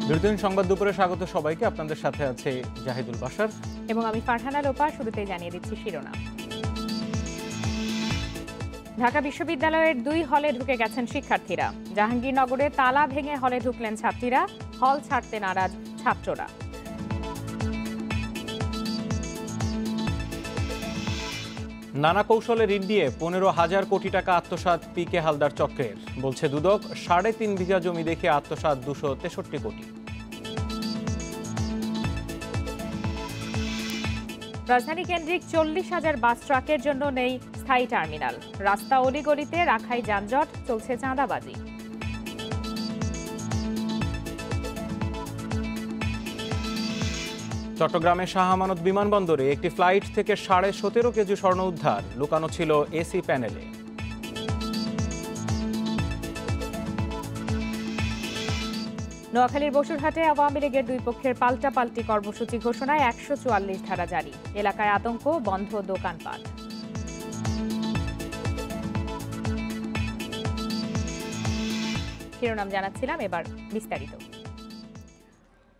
বিরতিন সংবাদ দুপুরে স্বাগত সবাইকে। আপনাদের সাথে আছে জাহিদুল বাশার এবং আমি ফারহানা লোপা। শুরুতেই জানিয়ে দিচ্ছি শিরোনাম। ঢাকা বিশ্ববিদ্যালয়ের 2 হলে ঢুকে গেছেন শিক্ষার্থীরা। জাহাঙ্গীরনগরে তালা ভেঙে হলে ঢুকলেন ছাত্রীরা, হল ছাড়তে নারাজ ছাত্ররা। নানা কৌশলে ঋণ দিয়ে 15,000 কোটি টাকা আত্মসাৎ পিকে হালদার চক্রের, বলছে দুদক। 3.5 বিঘা জমি দেখে আত্মসাৎ 263 কোটি। রাজধানী কেন্দ্রিক 40,000 বাস ট্রাকের জন্য নেই স্থায়ী টার্মিনাল। রাস্তা অলিগলিতে রাখাই যানজট, চলছে চাঁদাবাজি। চট্টগ্রামের শাহ আমানত বিমানবন্দরে একটি ফ্লাইট থেকে 17.5 কেজি স্বর্ণ উদ্ধার, লুকানো ছিল এসি প্যানেলে। নোয়াখালীর বসুরহাটে আওয়ামী লীগের 2 পক্ষের পাল্টাপাল্টি কর্মসূচি ঘোষণায় 144 ধারা জারি। এলাকায় আতঙ্ক, বন্ধ দোকানপাট। শিরোনাম জানাচ্ছিলাম, এবার বিস্তারিত।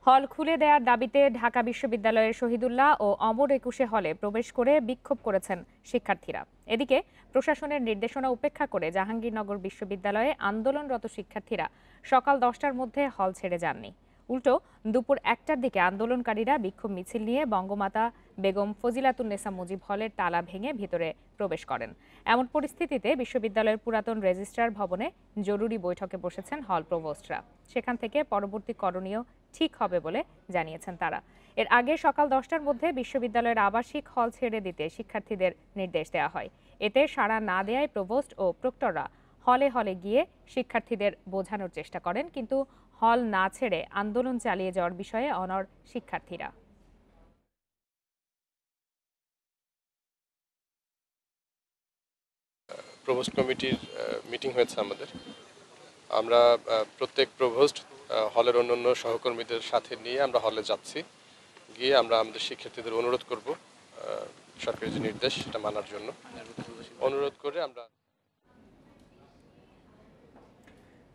হল খুলে দেওয়ার দাবিতে ঢাকা বিশ্ববিদ্যালয়ের শহীদুল্লাহ ও অমর একুশে হলে প্রবেশ করে বিক্ষোভ করেছেন শিক্ষার্থীরা। এদিকে প্রশাসনের নির্দেশনা উপেক্ষা করে জাহাঙ্গীরনগর বিশ্ববিদ্যালয়ে আন্দোলনরত শিক্ষার্থীরা সকাল 10টার মধ্যে হল ছেড়ে যাননি। উল্টো দুপুর 1টার দিকে আন্দোলনকারীরা বিক্ষোভ মিছিল নিয়ে বঙ্গমাতা বেগম ফজিলাতুন্নেসা মুজিব হলের তালা ভেঙে ভিতরে প্রবেশ করেন। এমন পরিস্থিতিতে বিশ্ববিদ্যালয়ের পুরাতন রেজিস্ট্রার ভবনে জরুরি বৈঠকে বসেছেন হল প্রভোস্টরা। সেখান থেকে পরবর্তী করণীয় ঠিক হবে বলে জানিয়েছেন তারা। এর আগে সকাল 10টার মধ্যে বিশ্ববিদ্যালয়ের আবাসিক হল ছেড়ে দিতে শিক্ষার্থীদের নির্দেশ দেওয়া হয়। এতে সাড়া না দেয়ায় প্রভোস্ট ও প্রক্টররা হলে হলে গিয়ে শিক্ষার্থীদের বোঝানোর চেষ্টা করেন, কিন্তু হল না ছেড়ে আন্দোলন চালিয়ে যাওয়ার বিষয়ে অনড় শিক্ষার্থীরা। প্রভোস্ট কমিটির মিটিং হয়েছে আমাদের। আমরা প্রত্যেক প্রভোস্ট হলের অন্যান্য সহকর্মীদের সাথে নিয়ে আমরা হলে যাচ্ছি। গিয়ে আমরা আমাদের শিক্ষার্থীদের অনুরোধ করব সরকারি যে নির্দেশ সেটা মানার জন্য অনুরোধ করে আমরা।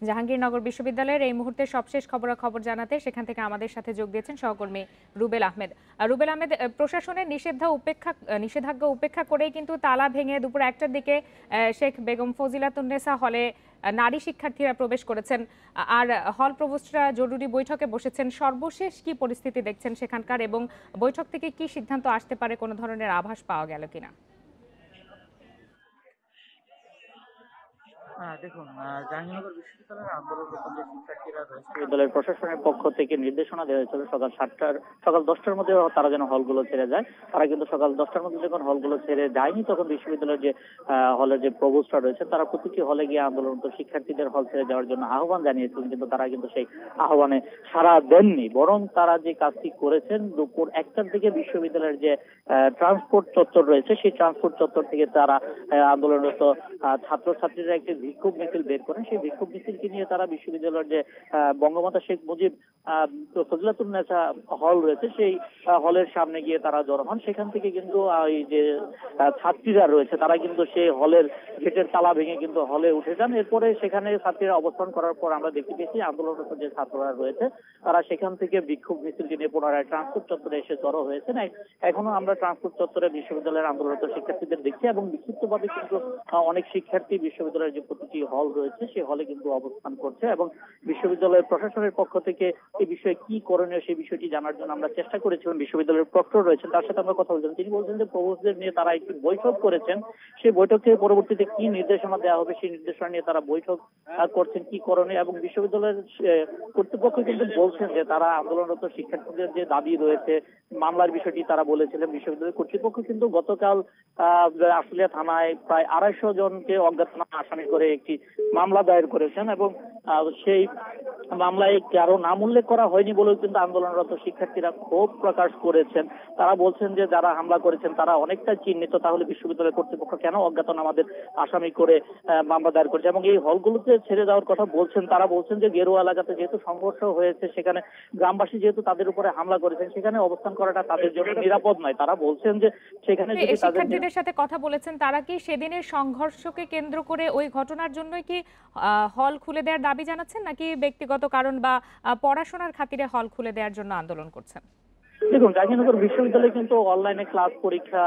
জাহাঙ্গীরনগর বিশ্ববিদ্যালয়ের এই মুহূর্তে সবশেষ খবরাখবর জানাতে সেখান থেকে আমাদের সাথে যোগ দিয়েছেন সহকর্মী রুবেল আহমেদ। রুবেল আহমেদ, প্রশাসনের নিষেধাজ্ঞা উপেক্ষা করেই কিন্তু তালা ভেঙে দুপুর 1টার দিকে শেখ বেগম ফজিলাতুন্নেসা হলে নারী শিক্ষার্থীরা প্রবেশ করেছেন, আর হল প্রভোস্টরা জরুরি বৈঠকে বসেছেন। সর্বশেষ কি পরিস্থিতি দেখছেন সেখানকার, এবং বৈঠক থেকে কি সিদ্ধান্ত আসতে পারে, কোনো ধরনের আভাস পাওয়া গেল কিনা? দেখুন, জাহাঙ্গীরনগর বিশ্ববিদ্যালয়ের আন্দোলনরত যে শিক্ষার্থীরা রয়েছে, বিশ্ববিদ্যালয়ের প্রশাসনের পক্ষ থেকে নির্দেশনা দেওয়া হয়েছিল সকাল 10টার মধ্যে তারা যেন হলগুলো ছেড়ে যায়। তারা কিন্তু সকাল 10টার মধ্যে যখন হলগুলো ছেড়ে যায়নি, তখন বিশ্ববিদ্যালয়ের যে হলের যে প্রভোস্টরা রয়েছে তারা প্রতিটি হলে গিয়ে আন্দোলনরত শিক্ষার্থীদের হল ছেড়ে যাওয়ার জন্য আহ্বান জানিয়েছিলেন, কিন্তু তারা কিন্তু সেই আহ্বানে সাড়া দেননি। বরং তারা যে কাজটি করেছেন, দুপুর 1টার দিকে বিশ্ববিদ্যালয়ের যে ট্রান্সপোর্ট চত্বর রয়েছে সেই ট্রান্সপোর্ট চত্বর থেকে তারা আন্দোলনরত ছাত্রছাত্রীরা একটি বিক্ষোভ মিছিল বের করেন। সেই বিক্ষোভ মিছিলকে নিয়ে তারা বিশ্ববিদ্যালয়ের যে বঙ্গমাতা শেখ মুজিব ফজিলাতুন্নেসা হল রয়েছে সেই হলের সামনে গিয়ে তারা জড়ো হন। সেখান থেকে কিন্তু এই যে ছাত্রীরা রয়েছে তারা কিন্তু সেই হলের গেটের তালা ভেঙে কিন্তু হলে উঠে যান। এরপরে সেখানে ছাত্রীরা অবস্থান করার পর আমরা দেখতে পেয়েছি আন্দোলনরত যে ছাত্ররা রয়েছে তারা সেখান থেকে বিক্ষোভ মিছিলকে নিয়ে পুনরায় ট্রান্সপোর্ট চত্বরে এসে জড়ো হয়েছেন। এখনো আমরা ট্রান্সপোর্ট চত্বরে বিশ্ববিদ্যালয়ের আন্দোলনরত শিক্ষার্থীদের দেখছি, এবং বিক্ষিপ্তভাবে কিন্তু অনেক শিক্ষার্থী বিশ্ববিদ্যালয়ের যে প্রতিটি হল রয়েছে সেই হলে কিন্তু অবস্থান করছে, এবং বিশ্ববিদ্যালয়ের প্রশাসনের পক্ষ থেকে এই বিষয়ে কি করণীয় সেই বিষয়টি জানার জন্য আমরা চেষ্টা করেছিলাম। বিশ্ববিদ্যালয়ের প্রক্টর রয়েছেন, তার সাথে আমরা কথা বলছিলাম। তিনি বলছেন যে প্রভোস্টদের নিয়ে তারা একটি বৈঠক করেছেন, সেই বৈঠক থেকে পরবর্তীতে কি নির্দেশনা দেওয়া হবে সেই নির্দেশনা নিয়ে তারা বৈঠক করছেন কি করণীয়। এবং বিশ্ববিদ্যালয়ের কর্তৃপক্ষ কিন্তু বলছেন যে তারা আন্দোলনরত শিক্ষার্থীদের যে দাবি রয়েছে মামলার বিষয়টি তারা বলেছিলেন। বিশ্ববিদ্যালয়ের কর্তৃপক্ষ কিন্তু গতকাল আশুলিয়া থানায় প্রায় 250 জনকে অজ্ঞাতনামা আসামি করে একটি মামলা দায়ের করেছেন, এবং সেই মামলায় কারো নাম উল্লেখ করা হয়নি বলেও কিন্তু আন্দোলনরত শিক্ষার্থীরা ক্ষোভ প্রকাশ করেছেন। তারা বলছেন যে যারা হামলা করেছেন তারা অনেকটা চিহ্নিত, তাহলে বিশ্ববিদ্যালয়ের কর্তৃপক্ষ কেন অজ্ঞাতনামাদের আসামি করে মামলা দায়ের করেছে। এবং এই হলগুলোতে ছেড়ে যাওয়ার কথা বলছেন। তারা বলছেন যে গেরুয়া এলাকাতে যেহেতু সংঘর্ষ হয়েছে, সেখানে গ্রামবাসী যেহেতু তাদের উপরে হামলা করেছেন, সেখানে অবস্থান করাটা তাদের জন্য নিরাপদ নয়। তারা বলছেন যে সেখানে শিক্ষার্থীদের সাথে কথা বলেছেন, তারা কি সেদিনের সংঘর্ষকে কেন্দ্র করে ওই ঘটনার জন্যই কি হল খুলে দেওয়ার দাবি জানাচ্ছেন, নাকি ব্যক্তিগত পরিবেশগত কারণ বা পড়াশোনার খাতিরে হল খুলে দেওয়ার জন্য আন্দোলন করছেন? দেখুন, জাহাঙ্গীরনগর বিশ্ববিদ্যালয়ে কিন্তু অনলাইনে ক্লাস পরীক্ষা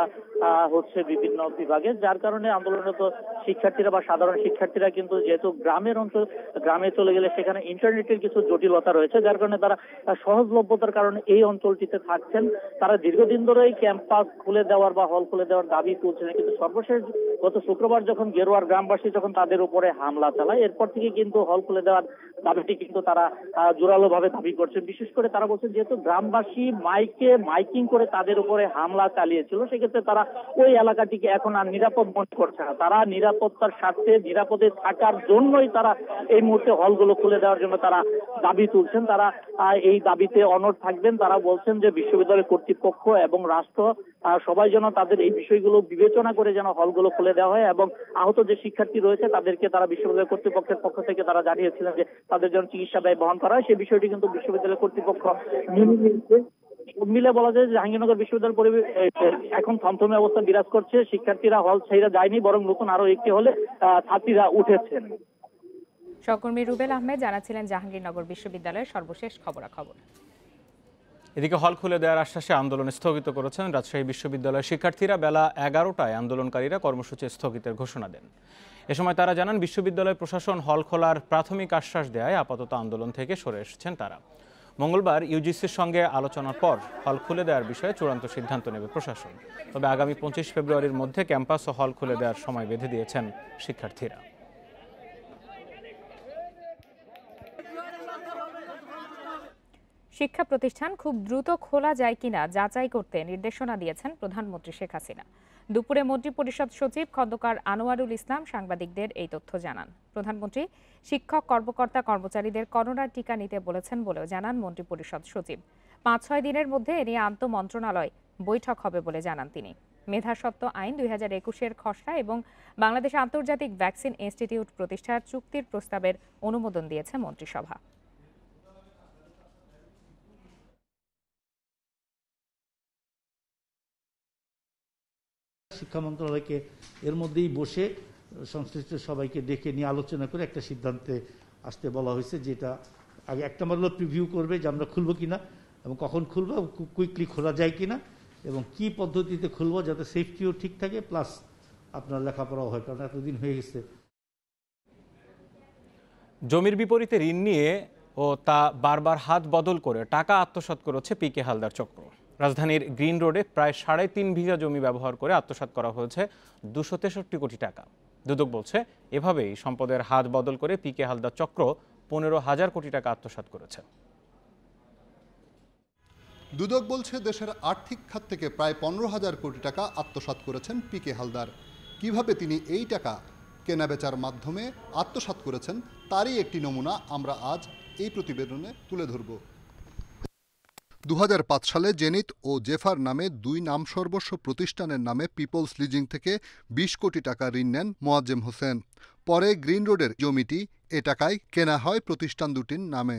হচ্ছে বিভিন্ন বিভাগে, যার কারণে আন্দোলনরত শিক্ষার্থীরা বা সাধারণ শিক্ষার্থীরা কিন্তু যেহেতু গ্রামে চলে গেলে সেখানে ইন্টারনেটের কিছু জটিলতা রয়েছে, যার কারণে তারা সহজলভ্যতার কারণে এই অঞ্চলটিতে থাকছেন। তারা দীর্ঘদিন ধরেই ক্যাম্পাস খুলে দেওয়ার বা হল খুলে দেওয়ার দাবি তুলছেন, কিন্তু সর্বশেষ গত শুক্রবার যখন গেরুয়ার গ্রামবাসী যখন তাদের উপরে হামলা চালায়, এরপর থেকে কিন্তু হল খুলে দেওয়ার দাবিটি কিন্তু তারা জোরালো ভাবে দাবি করছেন। বিশেষ করে তারা বলছেন যেহেতু গ্রামবাসী মাইকিং করে তাদের উপরে হামলা চালিয়েছিল, সেক্ষেত্রে তারা ওই এলাকাটিকে এখন আর নিরাপদ মনে করছে না। তারা নিরাপত্তার স্বার্থে নিরাপদে থাকার জন্যই তারা এই মুহূর্তে হলগুলো খুলে দেওয়ার জন্য তারা দাবি তুলছেন। তারা এই দাবিতে অনড় থাকবেন। তারা বলছেন যে বিশ্ববিদ্যালয় কর্তৃপক্ষ এবং রাষ্ট্র সবাই যেন তাদের এই বিষয়গুলো বিবেচনা করে যেন হলগুলো খুলে দেওয়া হয়, এবং আহত যে শিক্ষার্থী রয়েছে তাদেরকে তারা বিশ্ববিদ্যালয় কর্তৃপক্ষের পক্ষ থেকে তারা জানিয়েছিলেন যে তাদের জন্য চিকিৎসা ব্যয় বহন করা হয়। সেই বিষয়টি কিন্তু বিশ্ববিদ্যালয় কর্তৃপক্ষ মেনে নিয়েছে। মিলে বলা যায় যে জাহাঙ্গীরনগর বিশ্ববিদ্যালয় পরিবেশ এখন থমথমে অবস্থা বিরাজ করছে। শিক্ষার্থীরা হল ছেড়ে যায়নি, বরং নতুন আরো একটি হলে ছাত্রীরা উঠেছেন। সহকর্মী রুবেল আহমেদ জানাচ্ছিলেন জাহাঙ্গীরনগর বিশ্ববিদ্যালয়ের সর্বশেষ খবরাখবর। এদিকে হল খুলে দেওয়ার আশ্বাসে আন্দোলন স্থগিত করেছেন রাজশাহী বিশ্ববিদ্যালয়ের শিক্ষার্থীরা। বেলা 11টায় আন্দোলনকারীরা কর্মসূচি স্থগিতের ঘোষণা দেন। এ সময় তারা জানান বিশ্ববিদ্যালয় প্রশাসন হল খোলার প্রাথমিক আশ্বাস দেয় আপাতত আন্দোলন থেকে সরে এসেছেন তারা। মঙ্গলবার ইউজিসির সঙ্গে আলোচনার পর হল খুলে দেওয়ার বিষয়ে চূড়ান্ত সিদ্ধান্ত নেবে প্রশাসন। তবে আগামী 25 ফেব্রুয়ারির মধ্যে ক্যাম্পাস ও হল খুলে দেওয়ার সময় বেঁধে দিয়েছেন শিক্ষার্থীরা। শিক্ষা প্রতিষ্ঠান খুব দ্রুত খোলা যায় কিনা যাচাই করতে নির্দেশনা দিয়েছেন প্রধানমন্ত্রী শেখ হাসিনা। দুপুরে মন্ত্রিপরিষদ সচিব খন্দকার আনোয়ারুল ইসলাম সাংবাদিকদের এই তথ্য জানান। প্রধানমন্ত্রী শিক্ষক কর্মকর্তা কর্মচারীদের করোনার টিকা নিতে বলেছেন বলেও জানান মন্ত্রিপরিষদ সচিব। 5-6 দিনের মধ্যে এ নিয়ে আন্তঃমন্ত্রণালয় বৈঠক হবে বলে জানান তিনি। মেধাস্বত্ব আইন 2021-এর খসড়া এবং বাংলাদেশ আন্তর্জাতিক ভ্যাকসিন ইনস্টিটিউট প্রতিষ্ঠার চুক্তির প্রস্তাবের অনুমোদন দিয়েছে মন্ত্রিসভা। শিক্ষা মন্ত্রণালয়কে এর মধ্যেই বসে সংশ্লিষ্ট সবাইকে ডেকে নিয়ে আলোচনা করে একটা সিদ্ধান্তে আসতে বলা হয়েছে, যেটা আগে একটা মাত্র প্রিভিউ করবে যে আমরা খুলবো কিনা এবং কখন খুলবো, কুইকলি খোলা যায় কিনা এবং কি পদ্ধতিতে খুলবো যাতে সেফটিও ঠিক থাকে, প্লাস আপনার লেখাপড়াও হয়, কারণ এতদিন হয়ে গেছে। জমির বিপরীতে ঋণ নিয়ে ও তা বারবার হাত বদল করে টাকা আত্মসাৎ করেছে পিকে হালদার চক্র। রাজধানীর গ্রিন রোডে প্রায় 3.5 বিঘা জমি ব্যবহার করে আত্মসাৎ করা হয়েছে 263 কোটি টাকা। দুদক বলছে এভাবেই সম্পদের হাত বদল করে পিকে হালদার চক্র 15,000 কোটি টাকা আত্মসাৎ করেছে। দুদক বলছে দেশের আর্থিক খাত থেকে প্রায় 15,000 কোটি টাকা আত্মসাৎ করেছেন পিকে হালদার। কিভাবে তিনি এই টাকা কেনাবেচার মাধ্যমে আত্মসাৎ করেছেন তারই একটি নমুনা আমরা আজ এই প্রতিবেদনে তুলে ধরব। 2005 সালে জেনিত ও জেফার নামে দুই নামসর্বস্ব প্রতিষ্ঠানের নামে পিপলস লিজিং থেকে 20 কোটি টাকা ঋণ নেন মোয়াজ্জেম হোসেন। পরে গ্রিন রোডের জমিটি এ টাকায় কেনা হয় প্রতিষ্ঠান দুটির নামে।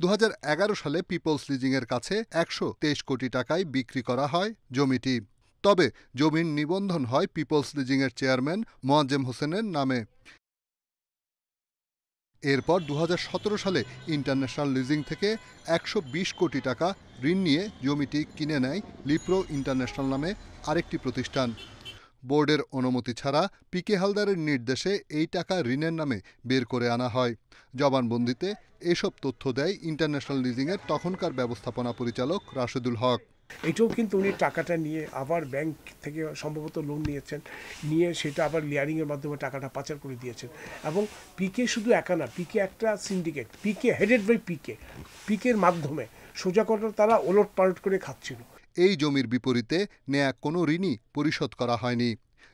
2011 সালে পিপলস লিজিংয়ের কাছে 123 কোটি টাকায় বিক্রি করা হয় জমিটি। তবে জমির নিবন্ধন হয় পিপলস লিজিংয়ের চেয়ারম্যান মোয়াজ্জেম হোসেনের নামে। এরপর 2017 সালে ইন্টারন্যাশনাল লিজিং থেকে 120 কোটি টাকা ঋণ নিয়ে জমিটি কিনে নেয় লিপ্রো ইন্টারন্যাশনাল নামে আরেকটি প্রতিষ্ঠান। বোর্ডের অনুমতি ছাড়া পিকে হালদারের নির্দেশে এই টাকা ঋণের নামে বের করে আনা হয়। জবানবন্দিতে এসব তথ্য দেয় ইন্টারন্যাশনাল লিজিংয়ের তখনকার ব্যবস্থাপনা পরিচালক রাশেদুল হক। এটাও কিন্তু উনি টাকাটা নিয়ে আবার ব্যাংক থেকে সম্ভবত লোন নিয়েছেন, নিয়ে সেটা আবার লিয়ারিংয়ের মাধ্যমে টাকাটা পাচার করে দিয়েছেন। এবং পিকে শুধু একা না, পিকে একটা সিন্ডিকেট, পিকে হেডেড বাই পিকের মাধ্যমে সোজা কথা তারা ওলট পালট করে খাচ্ছিল। এই জমির বিপরীতে নেয়া কোনো ঋণই পরিশোধ করা হয়নি।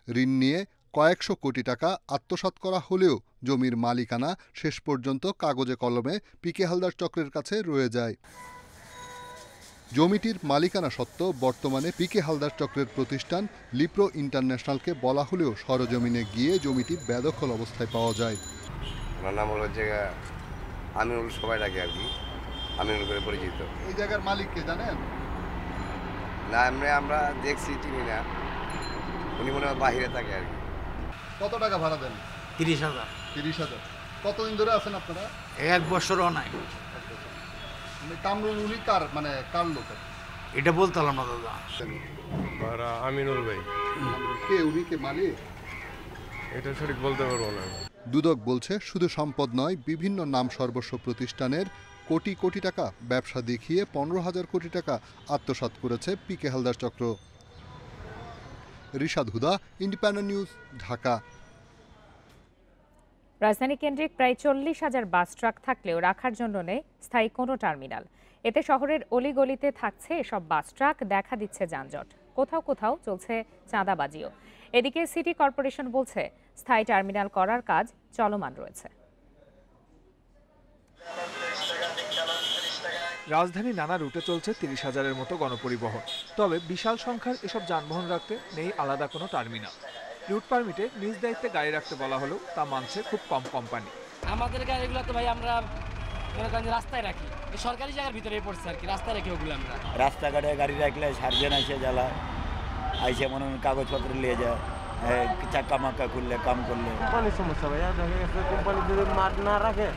ঋণ নিয়ে কয়েকশো কোটি টাকা আত্মসাৎ করা হলেও জমির মালিকানা শেষ পর্যন্ত কাগজে কলমে পিকে হালদার চক্রের কাছে রয়ে যায়। জমিটির মালিকানা সত্ত্বেও বর্তমানে পিকে হালদার চক্রের প্রতিষ্ঠান লিপ্রো ইন্টারন্যাশনালকে বলা হলেও সরজমিনে গিয়ে জমিটি বেদখল অবস্থায় পাওয়া যায়। আমার নাম হলো জায়গা আমিনুল, সবাই লাগে আর কি, আমিনুল করে পরিচিত। এই জায়গার মালিককে জানেন? না, আমরা দেখছি চিনি না, উনি মনে হয় বাহিরে থাকে আর কি। কত টাকা ভাড়া দেন? 30,000। 30,000। কতদিন ধরে আছেন আপনারা? 1 বছরও নাই। মানে কামরুল উনি কার মানে কার লোক? এটা বলতে পারলাম না দাদা। আমিনুল ভাই কে উনি, কে মালিক? এটা সঠিক বলতে পারবো না। দুদক বলছে শুধু সম্পদ নয়, বিভিন্ন নাম সর্বস্ব প্রতিষ্ঠানের কোটি কোটি টাকা ব্যবসা দেখিয়ে 15,000 কোটি টাকা আত্মসাৎ করেছে পিকে হালদার চক্র। রিশাদ হুদা, ইন্ডিপেন্ডেন্ট নিউজ, ঢাকা। রাজধানী কেন্দ্রিক প্রায় 40,000 বাস ট্রাক থাকলেও রাখার জন্য নেই স্থায়ী কোনো টার্মিনাল। এতে শহরের অলিগলিতে থাকছে এসব বাস ট্রাক, দেখা দিচ্ছে যানজট, কোথাও কোথাও চলছে চাঁদাবাজিও। এদিকে সিটি কর্পোরেশন বলছে স্থায়ী টার্মিনাল করার কাজ চলমান রয়েছে। রাজধানী নানা রুটে চলছে 30,000-এর মতো গণপরিবহন। তবে বিশাল সংখ্যার এসব যানবাহন রাখতে নেই আলাদা কোনো টার্মিনাল। রুট পারমিটে নিজ দায়িত্বে গাড়ি রাখতে বলা হলেও তা মানছে খুব কম কোম্পানি। আমাদের গাড়িগুলো তো ভাই আমরা মনে করেন রাস্তায় রাখি, সরকারি জায়গার ভিতরে পড়ছে আর কি, রাস্তায় রাখি ওগুলো আমরা। রাস্তাঘাটে গাড়ি রাখলে সার্জেন আইসে জ্বালা আইসে মনে হয় কাগজপত্র নিয়ে যায়, চাক্কা মাক্কা করলে কাম করলে কোম্পানির সমস্যা ভাইয়া। দেখা গেছে কোম্পানি যদি মাঠ না রাখে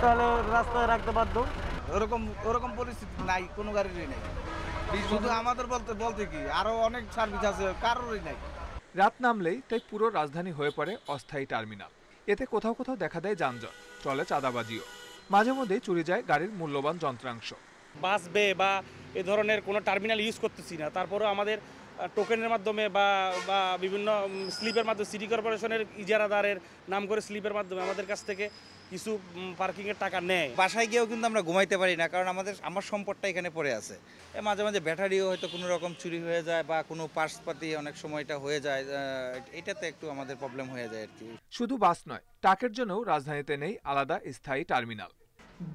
তাহলে রাস্তায় রাখতে বাধ্য। ওরকম পরিস্থিতি নাই, কোনো গাড়িরই নাই। শুধু আমাদের বলতে কি আরো অনেক সার্ভিস আছে, কারোরই নাই। রাত নামলেই তাই পুরো রাজধানী হয়ে পড়ে অস্থায়ী টার্মিনাল। এতে কোথাও কোথাও দেখা দেয় যানজট, চলে চাঁদাবাজিও। মাঝে মধ্যেই চুরি যায় গাড়ির মূল্যবান যন্ত্রাংশ। বাস বে বা এ ধরনের কোনো টার্মিনাল ইউজ করতেছি না, তারপরেও আমাদের টোকেনের মাধ্যমে বা বিভিন্ন স্লিপের মাধ্যমে সিটি কর্পোরেশনের ইজারাদারের নাম করে স্লিপের মাধ্যমে আমাদের কাছ থেকে কিছু পার্কিংয়ের টাকা নেয়। বাসায় গিয়েও কিন্তু আমরা ঘুমাইতে পারি না, কারণ আমার সম্পদটা এখানে পড়ে আছে। মাঝে মাঝে ব্যাটারিও হয়তো কোনো রকম চুরি হয়ে যায় বা কোনো পার্সপাতি অনেক সময়টা হয়ে যায়, এটাতে একটু আমাদের প্রবলেম হয়ে যায় আর কি। শুধু বাস নয়, ট্রাকের জন্যও রাজধানীতে নেই আলাদা স্থায়ী টার্মিনাল।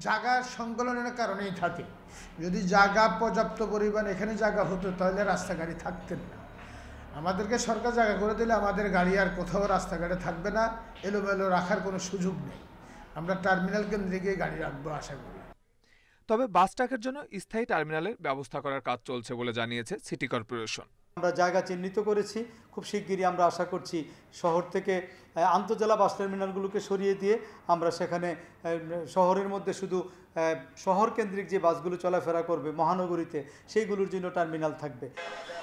জায়গার সংকলনের কারণেই থাকে। যদি জায়গা পর্যাপ্ত পরিমাণ এখানে জায়গা হতো তাহলে রাস্তাঘাটে থাকতেন না। আমাদেরকে সরকার জায়গা করে দিলে আমাদের গাড়ি আর কোথাও রাস্তাঘাটে থাকবে না, এলোমেলো রাখার কোনো সুযোগ নেই। আমরা টার্মিনাল কেন্দ্রে গিয়ে গাড়ি রাখবো আশা করি। তবে বাস ট্রাকের জন্য স্থায়ী টার্মিনালের ব্যবস্থা করার কাজ চলছে বলে জানিয়েছে সিটি কর্পোরেশন। আমরা জায়গা চিহ্নিত করেছি, খুব শিগগিরই আমরা আশা করছি শহর থেকে আন্তজেলা বাস টার্মিনালগুলোকে সরিয়ে দিয়ে আমরা সেখানে শহরের মধ্যে শুধু শহর কেন্দ্রিক যে বাসগুলো চলাফেরা করবে মহানগরীতে, সেইগুলোর জন্য টার্মিনাল থাকবে।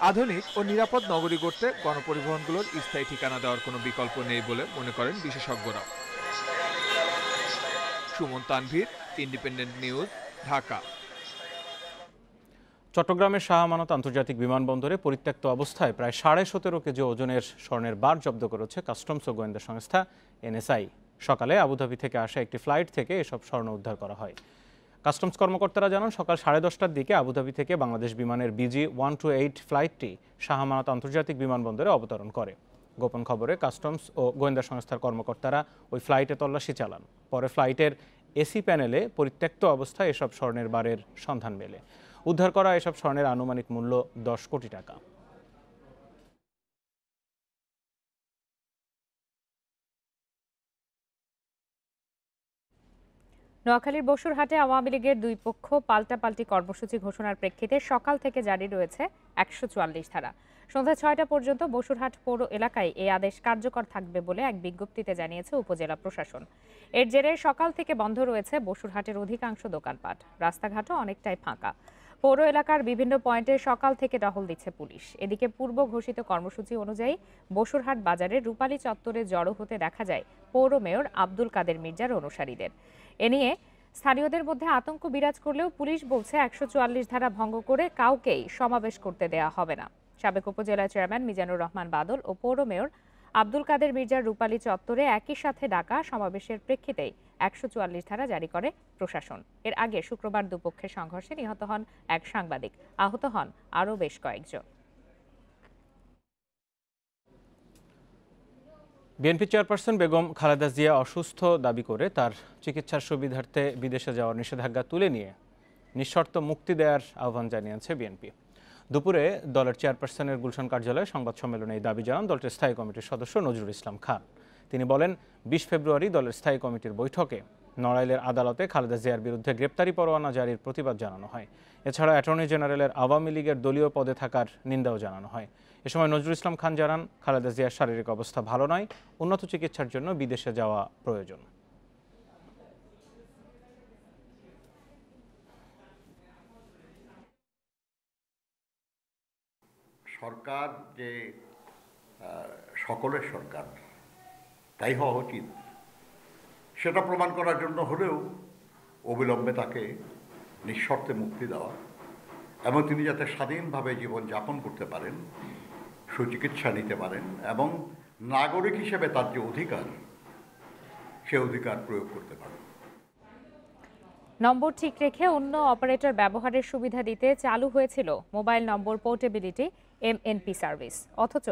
আধুনিক ও নিরাপদ নগরী গড়তে গণপরিবহনগুলোর স্থায়ী ঠিকানা দেওয়ার কোনো বিকল্প নেই বলে মনে করেন বিশেষজ্ঞরা। Suman Tanvir, independent news, Dhaka. চট্টগ্রামের শাহ আমানত আন্তর্জাতিক বিমানবন্দরে পরিত্যক্ত অবস্থায় প্রায় 17.5 কেজি ওজনের স্বর্ণের বার জব্দ করেছে কাস্টমস ও গোয়েন্দা সংস্থা এনএসআই। সকালে আবুধাবি থেকে আসা একটি ফ্লাইট থেকে এসব স্বর্ণ উদ্ধার করা হয়। কাস্টমস কর্মকর্তারা জানান, সকাল 10:30টার দিকে আবুধাবি থেকে বাংলাদেশ বিমানের BG-128 ফ্লাইটটি শাহ আমানত আন্তর্জাতিক বিমানবন্দরে অবতরণ করে। গোপন খবরে কাস্টমস ও গোয়েন্দা সংস্থার কর্মকর্তারা ওই ফ্লাইটে তল্লাশি চালান। পরে ফ্লাইটের এসি প্যানেলে পরিত্যক্ত অবস্থায় এসব স্বর্ণের বারের সন্ধান মেলে। উদ্ধার করা এসব স্বর্ণের আনুমানিক মূল্য 10 কোটি টাকা। নোয়াখালীর বসুরহাটে আওয়ামী লীগের দুই পক্ষ পাল্টাপাল্টি কর্মসূচি ঘোষণার প্রেক্ষিতে সকাল থেকে জারি রয়েছে 144 ধারা। সন্ধ্যা 6টা পর্যন্ত বসুরহাট পৌর এলাকায় এই আদেশ কার্যকর থাকবে বলে এক বিজ্ঞপ্তিতে জানিয়েছে উপজেলা প্রশাসন। এর জেরে সকাল থেকে বন্ধ রয়েছে বসুরহাটের অধিকাংশ দোকানপাট, রাস্তাঘাটও অনেকটাই ফাঁকা। পৌর এলাকার বিভিন্ন পয়েন্টে সকাল থেকে টহল দিচ্ছে পুলিশ। এদিকে পূর্ব ঘোষিত কর্মসূচি অনুযায়ী বসুরহাট বাজারে রূপালী চত্বরে জড়ো হতে দেখা যায় পৌর মেয়র আব্দুল কাদের মির্জার অনুসারীদের। এ নিয়ে স্থানীয়দের মধ্যে আতঙ্ক বিরাজ করলেও পুলিশ বলছে 144 ধারা ভঙ্গ করে কাউকেই সমাবেশ করতে দেয়া হবে না। সাবেক উপজেলা চেয়ারম্যান মিজানুর রহমান বাদল ও পৌর মেয়র আব্দুল কাদের মির্জার রূপালী চত্বরে একই সাথে ডাকা সমাবেশের প্রেক্ষিতেই 144 ধারা জারি করে প্রশাসন। এর আগে শুক্রবার দুপক্ষের সংঘর্ষে নিহত হন এক সাংবাদিক, আহত হন আরও বেশ কয়েকজন। বিএনপি চেয়ারপারসন বেগম খালেদা জিয়া অসুস্থ দাবি করে তার চিকিৎসার সুবিধার্থে বিদেশে যাওয়ার নিষেধাজ্ঞা তুলে নিয়ে নিঃশর্ত মুক্তি দেওয়ার আহ্বান জানিয়েছে বিএনপি। দুপুরে দলের চেয়ারপারসনের গুলশান কার্যালয়ে সংবাদ সম্মেলনে এই দাবি জানান দলটির স্থায়ী কমিটির সদস্য নজরুল ইসলাম খান। তিনি বলেন, 20 ফেব্রুয়ারি দলের স্থায়ী কমিটির বৈঠকে নড়াইলের আদালতে খালেদা জিয়ার বিরুদ্ধে গ্রেপ্তারি পরোয়ানা জারির প্রতিবাদ জানানো হয়। এছাড়া অ্যাটর্নি জেনারেলের আওয়ামী লীগের দলীয় পদে থাকার নিন্দাও জানানো হয়। এ সময় নজরুল ইসলাম খান জানান, খালেদা জিয়ার শারীরিক অবস্থা ভালো নয়, উন্নত চিকিৎসার জন্য বিদেশে যাওয়া প্রয়োজন। সরকার যে সকলের সরকার তাই হওয়া উচিত, সেটা প্রমাণ করার জন্য হলেও অবিলম্বে তাকে নিঃশর্তে মুক্তি দেওয়া এবং তিনি যাতে স্বাধীনভাবে জীবন যাপন করতে পারেন, সুচিকিৎসা নিতে পারেন এবং নাগরিক হিসেবে তার যে অধিকার, সে অধিকার প্রয়োগ করতে পারেন। নম্বর ঠিক রেখে অন্য অপারেটর ব্যবহারের সুবিধা দিতে চালু হয়েছিল mobile number portability MNP service. অথচ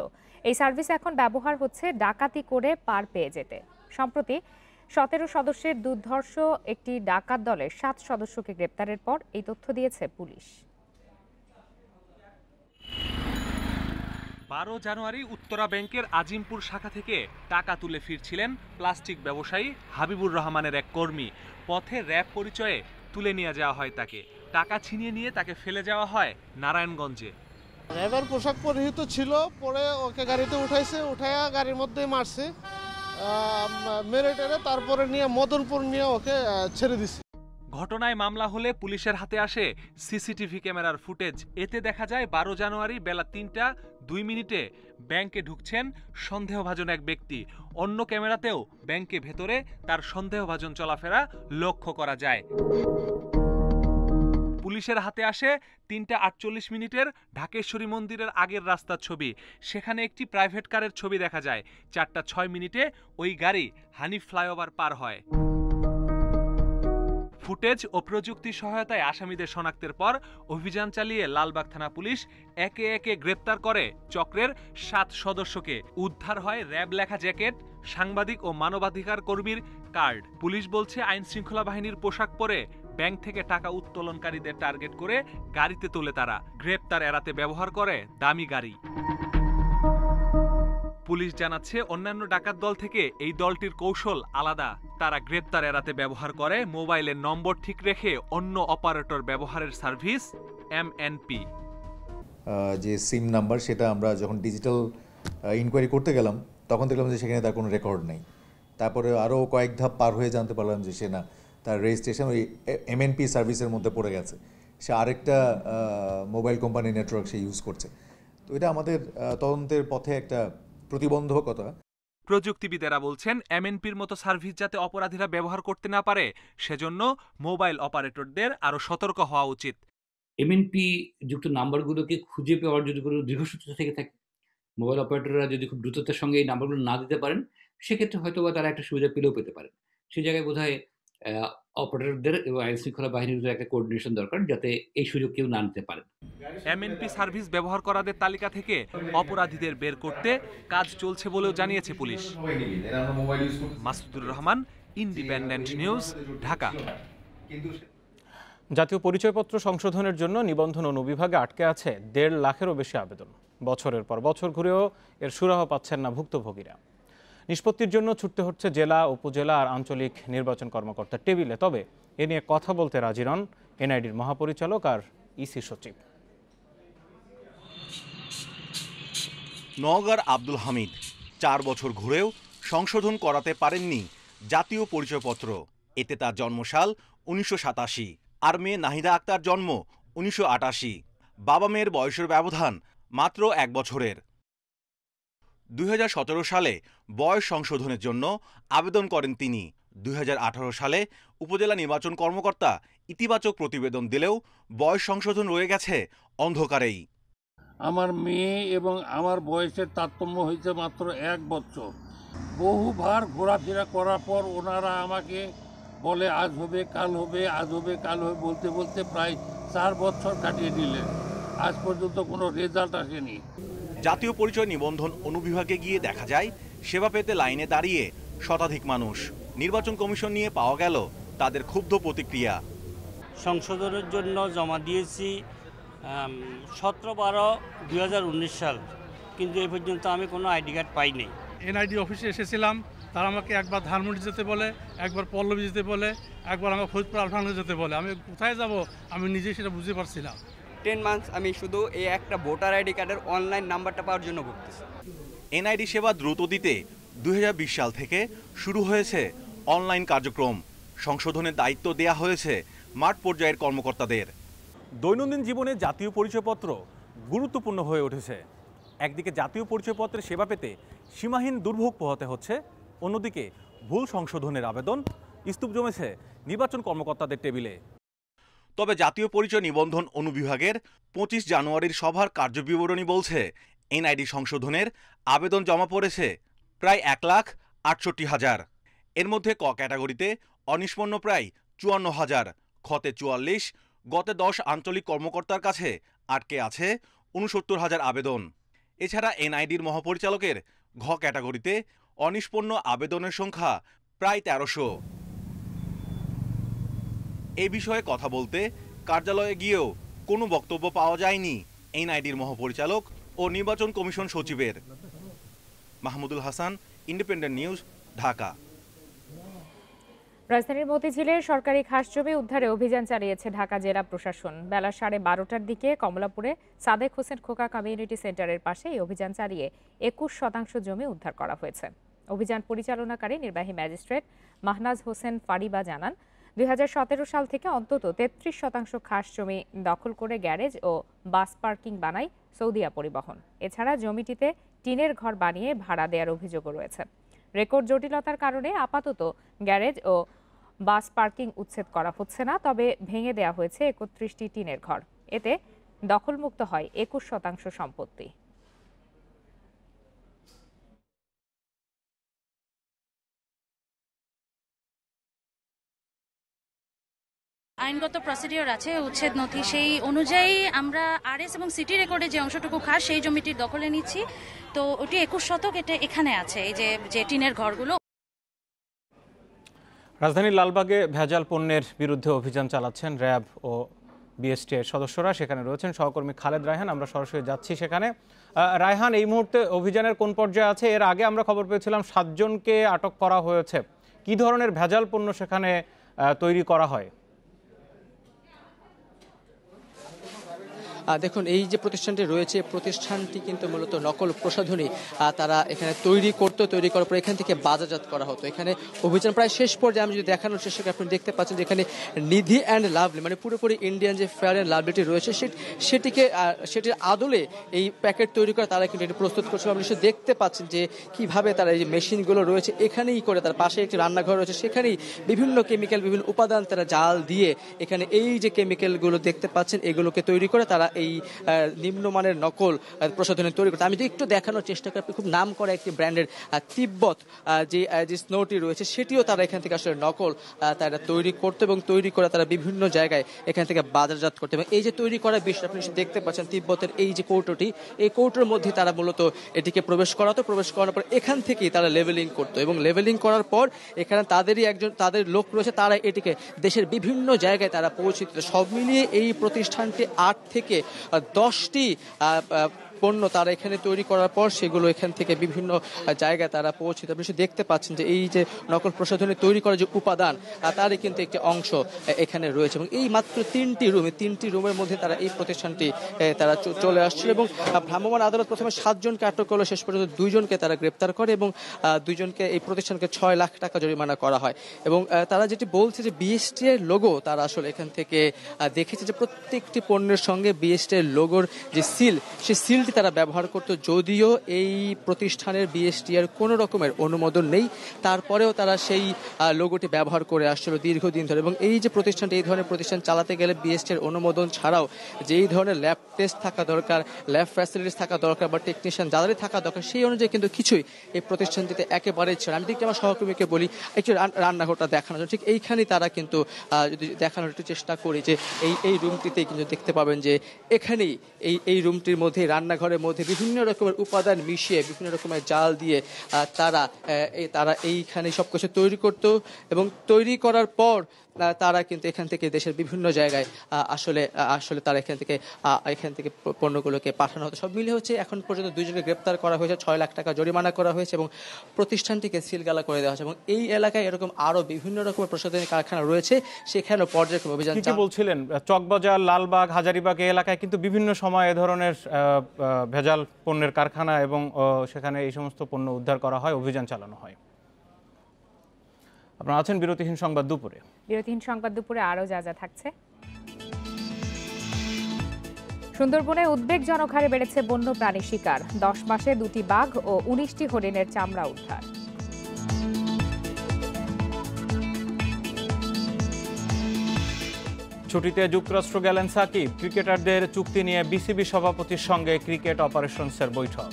এই সার্ভিস এখন ব্যবহার হচ্ছে ডাকাতি করে পার পেয়ে যেতে। সম্প্রতি 17 সদস্যের দুর্ধর্ষ একটি ডাকাত দলের 7 সদস্যকে গ্রেপ্তারের পর এই তথ্য দিয়েছে পুলিশ। 12 জানুয়ারি উত্তরা ব্যাংকের আজিমপুর শাখা থেকে টাকা তুলে ফিরছিলেন প্লাস্টিক ব্যবসায়ী হাবিবুর রহমানের এক কর্মী। পথে র্যাব পরিচয়ে তুলে নিয়ে যাওয়া হয় তাকে। টাকা ছিনিয়ে নিয়ে তাকে ফেলে যাওয়া হয় নারায়ণগঞ্জে। র্যাবের পোশাক পরিহিত ছিল, পরে ওকে গাড়িতে উঠাইছে, উঠাইয়া গাড়ির মধ্যে মারছে, মেরে টেরে তারপরে নিয়ে মদনপুর নিয়ে ওকে ছেড়ে দিছে। ঘটনায় মামলা হলে পুলিশের হাতে আসে সিসিটিভি ক্যামেরার ফুটেজ। এতে দেখা যায় 12 জানুয়ারি বেলা 3টা 2 মিনিটে ব্যাংকে ঢুকছেন সন্দেহভাজন এক ব্যক্তি। অন্য ক্যামেরাতেও ব্যাংকে ভেতরে তার সন্দেহভাজন চলাফেরা লক্ষ্য করা যায়। পুলিশের হাতে আসে 3টা 48 মিনিটের ঢাকেশ্বরী মন্দিরের আগের রাস্তার ছবি। সেখানে একটি প্রাইভেট কারের ছবি দেখা যায়। 4টা 6 মিনিটে ওই গাড়ি হানিফ ফ্লাইওভার পার হয়। ফুটেজ ও প্রযুক্তি সহায়তায় আসামিদের শনাক্তের পর অভিযান চালিয়ে লালবাগ থানা পুলিশ একে একে গ্রেপ্তার করে চক্রের 7 সদস্যকে। উদ্ধার হয় র্যাব লেখা জ্যাকেট, সাংবাদিক ও মানবাধিকার কর্মীর কার্ড। পুলিশ বলছে আইন শৃঙ্খলা বাহিনীর পোশাক পরে ব্যাংক থেকে টাকা উত্তোলনকারীদের টার্গেট করে গাড়িতে তোলে তারা। গ্রেপ্তার এড়াতে ব্যবহার করে দামি গাড়ি। পুলিশ জানাচ্ছে অন্যান্য ডাকাত দল থেকে এই দলটির কৌশল আলাদা। তারা গ্রেপ্তার এড়াতে ব্যবহার করে মোবাইলের নম্বর ঠিক রেখে অন্য অপারেটর ব্যবহারের সার্ভিস MNP। যে সিম নাম্বার, সেটা আমরা যখন ডিজিটাল ইনকোয়ারি করতে গেলাম তখন দেখলাম যে সেখানে তার কোনো রেকর্ড নেই। তারপরে আরও কয়েক ধাপ পার হয়ে জানতে পারলাম যে সে না, তার রেজিস্ট্রেশন ওই MNP সার্ভিসের মধ্যে পড়ে গেছে। সে আরেকটা মোবাইল কোম্পানি নেটওয়ার্ক সে ইউজ করছে। তো এটা আমাদের তদন্তের পথে একটা প্রতিবন্ধকতা। প্রযুক্তিবিদেরা বলছেন MNPর মতো সার্ভিস যাতে অপরাধীরা ব্যবহার করতে না পারে সেজন্য মোবাইল অপারেটরদের আরও সতর্ক হওয়া উচিত। MNP যুক্ত নাম্বারগুলোকে খুঁজে পাওয়ার যদি কোনো দীর্ঘসূত্র থেকে থাকে, মোবাইল অপারেটররা যদি খুব দ্রুততার সঙ্গে এই নাম্বারগুলো না দিতে পারেন, সেক্ষেত্রে হয়তো বা তারা একটা সুবিধা পেলেও পেতে পারেন। সেই জায়গায় বোধহয় অপারেটরদের এবং আইন শৃঙ্খলা বাহিনীর একটা কোঅর্ডিনেশন দরকার, যাতে এই সুযোগ কেউ না নিতে পারেন। MNP সার্ভিস ব্যবহার করাদের তালিকা থেকে অপরাধীদের বের করতে কাজ চলছে বলেও জানিয়েছে police. Masudur Rahman, independent news, Dhaka. জাতীয় পরিচয়পত্র সংশোধনের জন্য নিবন্ধন অনুবিভাগে আটকে আছে 1.5 লাখেরও বেশি আবেদন। বছরের পর বছর ঘুরেও এর সুরাহা পাচ্ছেন না ভুক্তভোগীরা। নিষ্পত্তির জন্য ছুটতে হচ্ছে জেলা, উপজেলা আর আঞ্চলিক নির্বাচন কর্মকর্তার টেবিলে। তবে এ নিয়ে কথা বলতে রাজি নন NIDর মহাপরিচালক আর EC সচিব। নওগাঁর আব্দুল হামিদ 4 বছর ঘুরেও সংশোধন করাতে পারেননি জাতীয় পরিচয়পত্র। এতে তার জন্মসাল 1987 আর মেয়ে নাহিদা আক্তার জন্ম 1988। বাবা মেয়ের বয়সের ব্যবধান মাত্র 1 বছরের। 2017 সালে বয়স সংশোধনের জন্য আবেদন করেন তিনি। 2018 সালে উপজেলা নির্বাচন কর্মকর্তা ইতিবাচক প্রতিবেদন দিলেও বয়স সংশোধন রয়ে গেছে অন্ধকারেই। আমার মেয়ে এবং আমার বয়সের তারতম্য হয়েছে মাত্র 1 বছর। বহুবার ঘোরাফেরা করার পর ওনারা আমাকে বলে আজ হবে কাল হবে, আজ হবে কাল হবে বলতে বলতে প্রায় 4 বছর কাটিয়ে দিলেন। আজ পর্যন্ত কোনো রেজাল্ট আসেনি। জাতীয় পরিচয় নিবন্ধন অনুবিভাগে গিয়ে দেখা যায় সেবা পেতে লাইনে দাঁড়িয়ে শতাধিক মানুষ। নির্বাচন কমিশন নিয়ে পাওয়া গেল তাদের ক্ষুব্ধ প্রতিক্রিয়া। সংশোধনের জন্য জমা দিয়েছি 17/12/2019 সাল, কিন্তু এই পর্যন্ত আমি কোনো আইডি কার্ড পাইনি। NID অফিসে এসেছিলাম, তারা আমাকে একবার ধানমন্ডি যেতে বলে, একবার পল্লবী যেতে বলে, একবার আমার ফরিদপুর আলফাঙ্গা যেতে বলে। আমি কোথায় যাব আমি নিজেই সেটা বুঝতে পারছি না। 10 মান্থস আমি শুধু এই একটা ভোটার আইডি কার্ডের অনলাইন নাম্বারটা পাওয়ার জন্য ভুগতেছি। NID সেবা দ্রুত দিতে 2020 সাল থেকে শুরু হয়েছে অনলাইন কার্যক্রম। সংশোধনের দায়িত্ব দেয়া হয়েছে মাঠ পর্যায়ের কর্মকর্তাদের। দৈনন্দিন জীবনে জাতীয় পরিচয়পত্র গুরুত্বপূর্ণ হয়ে উঠেছে। একদিকে জাতীয় পরিচয়পত্রের সেবা পেতে সীমাহীন দুর্ভোগ পোহাতে হচ্ছে, অন্যদিকে ভুল সংশোধনের আবেদন স্তূপ জমেছে নির্বাচন কর্মকর্তাদের টেবিলে। তবে জাতীয় পরিচয় নিবন্ধন অনুবিভাগের 25 জানুয়ারির সভার কার্যবিবরণী বলছে এনআইডি সংশোধনের আবেদন জমা পড়েছে প্রায় 1,68,000। এর মধ্যে ক ক্যাটাগরিতে অনিষ্পন্ন প্রায় 54,000, খতে 44, গতে 10 আঞ্চলিক কর্মকর্তার কাছে আটকে আছে 69,000 আবেদন। এছাড়া এনআইডির মহাপরিচালকের ঘ ক্যাটাগরিতে অনিষ্পন্ন আবেদনের সংখ্যা প্রায় 1300। এই বিষয়ে কথা বলতে কার্যালয়ে গিয়েও কোনো বক্তব্য পাওয়া যায়নি এনআইডির মহাপরিচালক ও নির্বাচন কমিশন সচিবের। Mahmudul Hasan, independent news, Dhaka. রাজধানীর মতিঝিলে সরকারি খাস জমি উদ্ধারে অভিযান চালিয়েছে ঢাকা জেলা প্রশাসন। বেলা 12:30টার দিকে কমলাপুরে সাদেক হোসেন খোকা কমিউনিটি সেন্টারের পাশে এই অভিযান চালিয়ে 21% জমি উদ্ধার করা হয়েছে। অভিযান পরিচালনাকারী নির্বাহী ম্যাজিস্ট্রেট মাহনাজ হোসেন ফারিবা জানান, 2017 সাল থেকে অন্তত 33% খাস জমি দখল করে গ্যারেজ ও বাস পার্কিং বানায় সৌদিয়া পরিবহন। এছাড়া জমিটিতে টিনের ঘর বানিয়ে ভাড়া দেওয়ার অভিযোগও রয়েছে। রেকর্ড জটিলতার কারণে আপাতত গ্যারেজ ও বাস পার্কিং উচ্ছেদ করা হচ্ছে না, তবে ভেঙে দেওয়া হয়েছে 31টি টিনের ঘর। এতে দখলমুক্ত হয় 21% সম্পত্তি। আইনগত প্রসিডিওর আছে, উচ্ছেদ নথি, সেই অনুযায়ী আমরা আরএস এবং সিটি রেকর্ডে যে অংশটুকু খাস সেই জমিটির দখলে নিচ্ছি। তো ওটি 21 শতক, এটা এখানে আছে, এই যে টিনের ঘরগুলো। রাজধানীর লালবাগে ভেজাল পণ্যের বিরুদ্ধে অভিযান চালাচ্ছেন র্যাব ও বিএসটি এর সদস্যরা। সেখানে রয়েছেন সহকর্মী খালেদ রায়হান। আমরা সরাসরি যাচ্ছি সেখানে। রায়হান, এই মুহূর্তে অভিযানের কোন পর্যায়ে আছে? এর আগে আমরা খবর পেয়েছিলাম 7 জনকে আটক করা হয়েছে। কি ধরনের ভেজাল পণ্য সেখানে তৈরি করা হয়? দেখুন, এই যে প্রতিষ্ঠানটি রয়েছে, প্রতিষ্ঠানটি কিন্তু মূলত নকল প্রসাধনী তারা এখানে তৈরি করতো। তৈরি করার পর এখান থেকে বাজারজাত করা হতো। এখানে অভিযান প্রায় শেষ পর্যায়ে আমি যদি দেখানোর চেষ্টা করি, আপনি দেখতে পাচ্ছেন যে এখানে নিধি অ্যান্ড লাভলি, মানে পুরোপুরি ইন্ডিয়ান যে ফেয়ার অ্যান্ড লাভলিটি রয়েছে সেটির আদলে এই প্যাকেট তৈরি করে তারা কিন্তু এটি প্রস্তুত করছে। আপনি দেখতে পাচ্ছেন যে কিভাবে তারা এই যে মেশিনগুলো রয়েছে এখানেই করে, তার পাশে একটি রান্নাঘর রয়েছে, সেখানেই বিভিন্ন কেমিক্যাল, বিভিন্ন উপাদান তারা জাল দিয়ে এখানে এই যে কেমিক্যালগুলো দেখতে পাচ্ছেন এগুলোকে তৈরি করে তারা এই নিম্নমানের নকল প্রসাধনী তৈরি করতে। আমি যদি একটু দেখানোর চেষ্টা করি, খুব নাম করা একটি ব্র্যান্ডের তিব্বত যে স্নোটি রয়েছে সেটিও তারা এখান থেকে আসলে নকল তারা তৈরি করতো এবং তৈরি করে তারা বিভিন্ন জায়গায় এখান থেকে বাজারজাত করতো। এবং এই যে তৈরি করা বিষয় আপনি দেখতে পাচ্ছেন, তিব্বতের এই যে কৌটোটি, এই কৌটোর মধ্যে তারা মূলত এটিকে প্রবেশ করাতো। প্রবেশ করানোর পর এখান থেকেই তারা লেভেলিং করতো এবং লেভেলিং করার পর এখানে তাদের লোক রয়েছে, তারা এটিকে দেশের বিভিন্ন জায়গায় তারা পৌঁছে দিত। সব মিলিয়ে এই প্রতিষ্ঠানটি 8 থেকে 10টি পণ্য তারা এখানে তৈরি করার পর সেগুলো এখান থেকে বিভিন্ন জায়গায় তারা পৌঁছে দেয়। আপনি দেখতে পাচ্ছেন যে এই যে নকল প্রসাধনী তৈরি করার যে উপাদান তারই কিন্তু একটি অংশ এখানে রয়েছে। এবং এই মাত্র 3টি রুমের মধ্যে তারা এই প্রতিষ্ঠানটি তারা চলে আসছিল এবং ভ্রাম্যমাণ আদালত প্রথমে 7 জনকে আটক করলো, শেষ পর্যন্ত 2 জনকে তারা গ্রেপ্তার করে এবং 2 জনকে, এই প্রতিষ্ঠানকে 6 লাখ টাকা জরিমানা করা হয়। এবং তারা যেটি বলছে যে বিএসটি এর লোগো তারা আসলে এখান থেকে দেখেছে যে প্রত্যেকটি পণ্যের সঙ্গে বিএসটি এর লোগোর যে সিল, সেই সিল তারা ব্যবহার করতো। যদিও এই প্রতিষ্ঠানের বিএসটি এর কোনো রকমের অনুমোদন নেই, তারপরেও তারা সেই লোগোটি ব্যবহার করে আসছিল দীর্ঘদিন ধরে। এবং এই যে প্রতিষ্ঠানটি, এই ধরনের প্রতিষ্ঠান চালাতে গেলে বিএসটি এর অনুমোদন ছাড়াও যে এই ধরনের ল্যাব টেস্ট থাকা দরকার, ল্যাব ফ্যাসিলিটিস থাকা দরকার বা টেকনিশিয়ান যাদেরই থাকা দরকার, সেই অনুযায়ী কিন্তু কিছুই এই প্রতিষ্ঠানটিতে একেবারেই ছিল। আমি ঠিক আমার সহকর্মীকে বলি একটু রান্নাঘরটা দেখানোর জন্য, ঠিক এইখানেই তারা কিন্তু যদি দেখানোর একটু চেষ্টা করি যে এই রুমটিতেই কিন্তু দেখতে পাবেন যে এখানেই এই রুমটির মধ্যে, রান্নাঘরের মধ্যে বিভিন্ন রকমের উপাদান মিশিয়ে বিভিন্ন রকমের জাল দিয়ে তারা এইখানে সবকিছু তৈরি করত। এবং তৈরি করার পর তারা কিন্তু এখান থেকে দেশের বিভিন্ন জায়গায় আসলে তারা এখান থেকে পণ্যগুলোকে পাঠানো হতো। সব মিলে হচ্ছে এখন পর্যন্ত 2 জনকে গ্রেপ্তার করা হয়েছে, 6 লাখ টাকা জরিমানা করা হয়েছে এবং প্রতিষ্ঠানটিকে সিলগালা করে দেওয়া হয়েছে। এবং এই এলাকায় এরকম আরো বিভিন্ন রকমের প্রসাধনী কারখানা রয়েছে, সেখানেও পর্যায়ক্রমে অভিযান। কি বলছিলেন, চকবাজার, লালবাগ, হাজারীবাগ এই এলাকায় কিন্তু বিভিন্ন সময় এ ধরনের ভেজাল পণ্যের কারখানা এবং সেখানে এই সমস্ত পণ্য উদ্ধার করা হয়, অভিযান চালানো হয়। আপনারা আছেন বিরতিহীন সংবাদ দুপুরে। বিরতিহীন সংবাদ দুপুরে আরও যা থাকছে সুন্দরবনে উদ্বেগজনক হারে বেড়েছে বন্য প্রাণী শিকার। 10 মাসে 2টি বাঘ ও 19টি হরিণের চামড়া উদ্ধার। ছুটিতে যুক্তরাষ্ট্র গেলেন সাকিব। ক্রিকেটারদের চুক্তি নিয়ে বিসিবি সভাপতির সঙ্গে ক্রিকেট অপারেশনসের বৈঠক।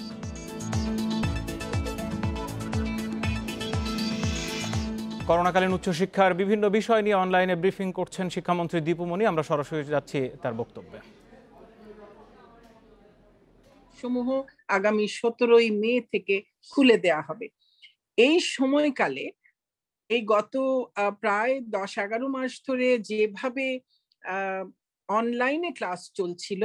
করোনাকালীন উচ্চশিক্ষার বিভিন্ন বিষয় নিয়ে অনলাইনে ব্রিফিং করছেন শিক্ষামন্ত্রী দীপু মনি। আমরা সরাসরি যাচ্ছি তার বক্তব্যে। সমূহ আগামী 17ই মে থেকে খুলে দেয়া হবে। এই সময়কালে এই গত প্রায় 10-11 মাস ধরে যেভাবে অনলাইনে ক্লাস চলছিল,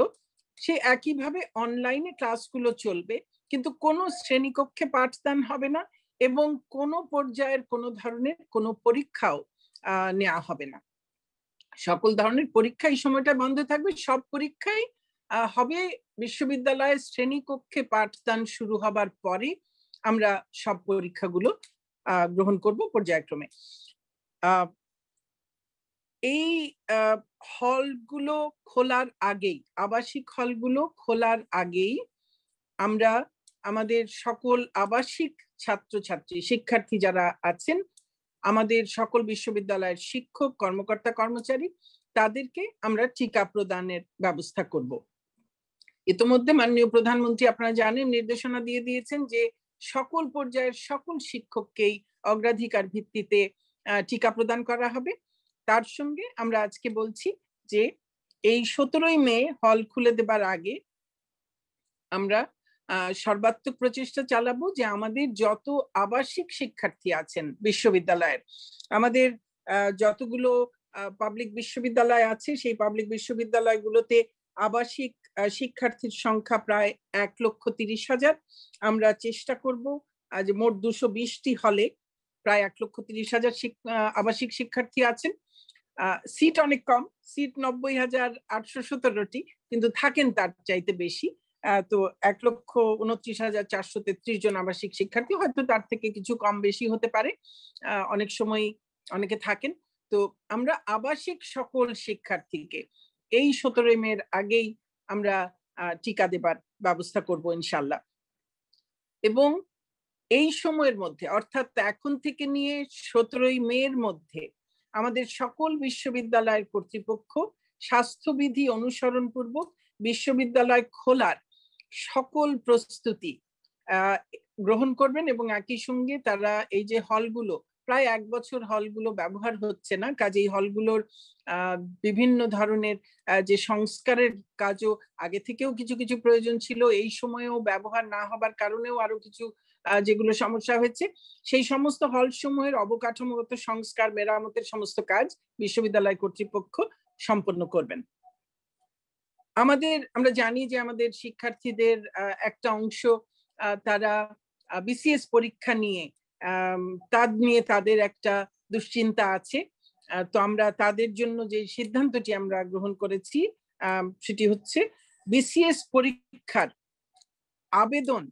সে একইভাবে অনলাইনে ক্লাসগুলো চলবে, কিন্তু কোনো শ্রেণীকক্ষে পাঠদান হবে না এবং কোনো পর্যায়ের কোনো ধরনের কোনো পরীক্ষাও নেওয়া হবে না। সকল ধরনের পরীক্ষা এই সময়টা বন্ধ থাকবে। সব পরীক্ষাই হবে বিশ্ববিদ্যালয়ের শ্রেণীকক্ষে পাঠদান শুরু হবার পরে আমরা সব পরীক্ষাগুলো গ্রহণ করব পর্যায়ক্রমে। এই হলগুলো খোলার আগেই, আবাসিক হলগুলো খোলার আগেই আমরা আমাদের সকল আবাসিক ছাত্রছাত্রী শিক্ষার্থী যারা আছেন, আমাদের সকল বিশ্ববিদ্যালয়ের শিক্ষক কর্মকর্তা কর্মচারী, তাদেরকে আমরা টিকা প্রদানের ব্যবস্থা করব। ইতিমধ্যে মাননীয় প্রধানমন্ত্রী আপনারা জানেন নির্দেশনা দিয়ে দিয়েছেন যে সকল পর্যায়ের সকল শিক্ষককেই অগ্রাধিকার ভিত্তিতে টিকা প্রদান করা হবে। তার সঙ্গে আমরা আজকে বলছি যে এই 17ই মে হল খুলে দেবার আগে আমরা সর্বাত্মক প্রচেষ্টা চালাবো যে আমাদের যত আবাসিক শিক্ষার্থী আছেন বিশ্ববিদ্যালয়ের, আমাদের যতগুলো পাবলিক বিশ্ববিদ্যালয় আছে, সেই পাবলিক বিশ্ববিদ্যালয়গুলোতে আবাসিক শিক্ষার্থীর সংখ্যা প্রায় 1,30,000। আমরা চেষ্টা করব যে মোট 220টি হলে প্রায় 1,30,000 আবাসিক শিক্ষার্থী আছেন। সিট অনেক কম, সিট 90,817টি, কিন্তু থাকেন তার চাইতে বেশি। তো 1,29,433 জন আবাসিক শিক্ষার্থী, হয়তো তার থেকে কিছু কম বেশি হতে পারে, অনেক সময় অনেকে থাকেন। তো আমরা আবাসিক সকল শিক্ষার্থীকে এই 17 মের আগেই আমরা টিকা দেবার ব্যবস্থা করব ইনশাল্লাহ। এবং এই সময়ের মধ্যে, অর্থাৎ এখন থেকে নিয়ে 17ই মের মধ্যে আমাদের সকল বিশ্ববিদ্যালয়ের কর্তৃপক্ষ স্বাস্থ্যবিধি অনুসরণ পূর্বক বিশ্ববিদ্যালয় খোলার সকল প্রস্তুতি গ্রহণ করবেন এবং একই সঙ্গে তারা এই যে হলগুলো, প্রায় 1 বছর হলগুলো ব্যবহার হচ্ছে না, কাজেই হলগুলোর বিভিন্ন ধরনের যে সংস্কারের কাজও আগে থেকেও কিছু কিছু প্রয়োজন ছিল, এই সময়েও ব্যবহার না হবার কারণেও আরো কিছু যেগুলো সমস্যা হয়েছে, সেই সমস্ত হল সমূহের অবকাঠামোগত সংস্কার মেরামতের সমস্ত কাজ বিশ্ববিদ্যালয় কর্তৃপক্ষ সম্পন্ন করবেন। আমরা জানি যে আমাদের শিক্ষার্থীদের একটা অংশ তারা বিসিএস পরীক্ষা নিয়ে তাদের একটা দুশ্চিন্তা আছে। তো আমরা তাদের জন্য যে সিদ্ধান্তটি আমরা গ্রহণ করেছি সেটি হচ্ছে বিসিএস পরীক্ষার আবেদন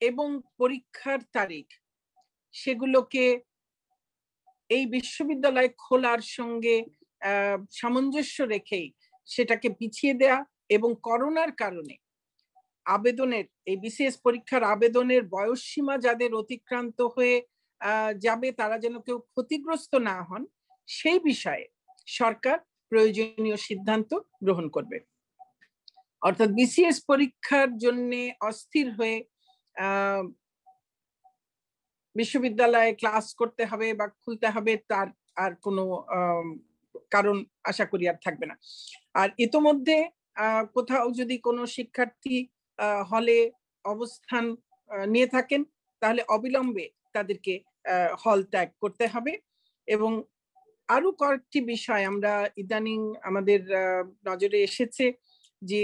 এবং পরীক্ষার তারিখ সেগুলোকে এই বিশ্ববিদ্যালয় খোলার সঙ্গে সামঞ্জস্য রেখেই সেটাকে পিছিয়ে দেয়া এবং করোনার কারণে আবেদনের, এই বিসিএস পরীক্ষার আবেদনের বয়সসীমা যাদের অতিক্রান্ত হয়ে যাবে তারা যেন কেউ ক্ষতিগ্রস্ত না হন, সেই বিষয়ে সরকার প্রয়োজনীয় সিদ্ধান্ত গ্রহণ করবে। অর্থাৎ বিসিএস পরীক্ষার জন্য অস্থির হয়ে বিশ্ববিদ্যালয়ে ক্লাস করতে হবে বা খুলতে হবে তার আর কোনো কারণ আশা করি আর থাকবে না। আর ইতোমধ্যে কোথাও যদি কোনো শিক্ষার্থী হলে অবস্থান নিয়ে থাকেন তাহলে অবিলম্বে তাদেরকে হল ত্যাগ করতে হবে। এবং আরো কয়েকটি বিষয় আমরা ইদানিং আমাদের নজরে এসেছে যে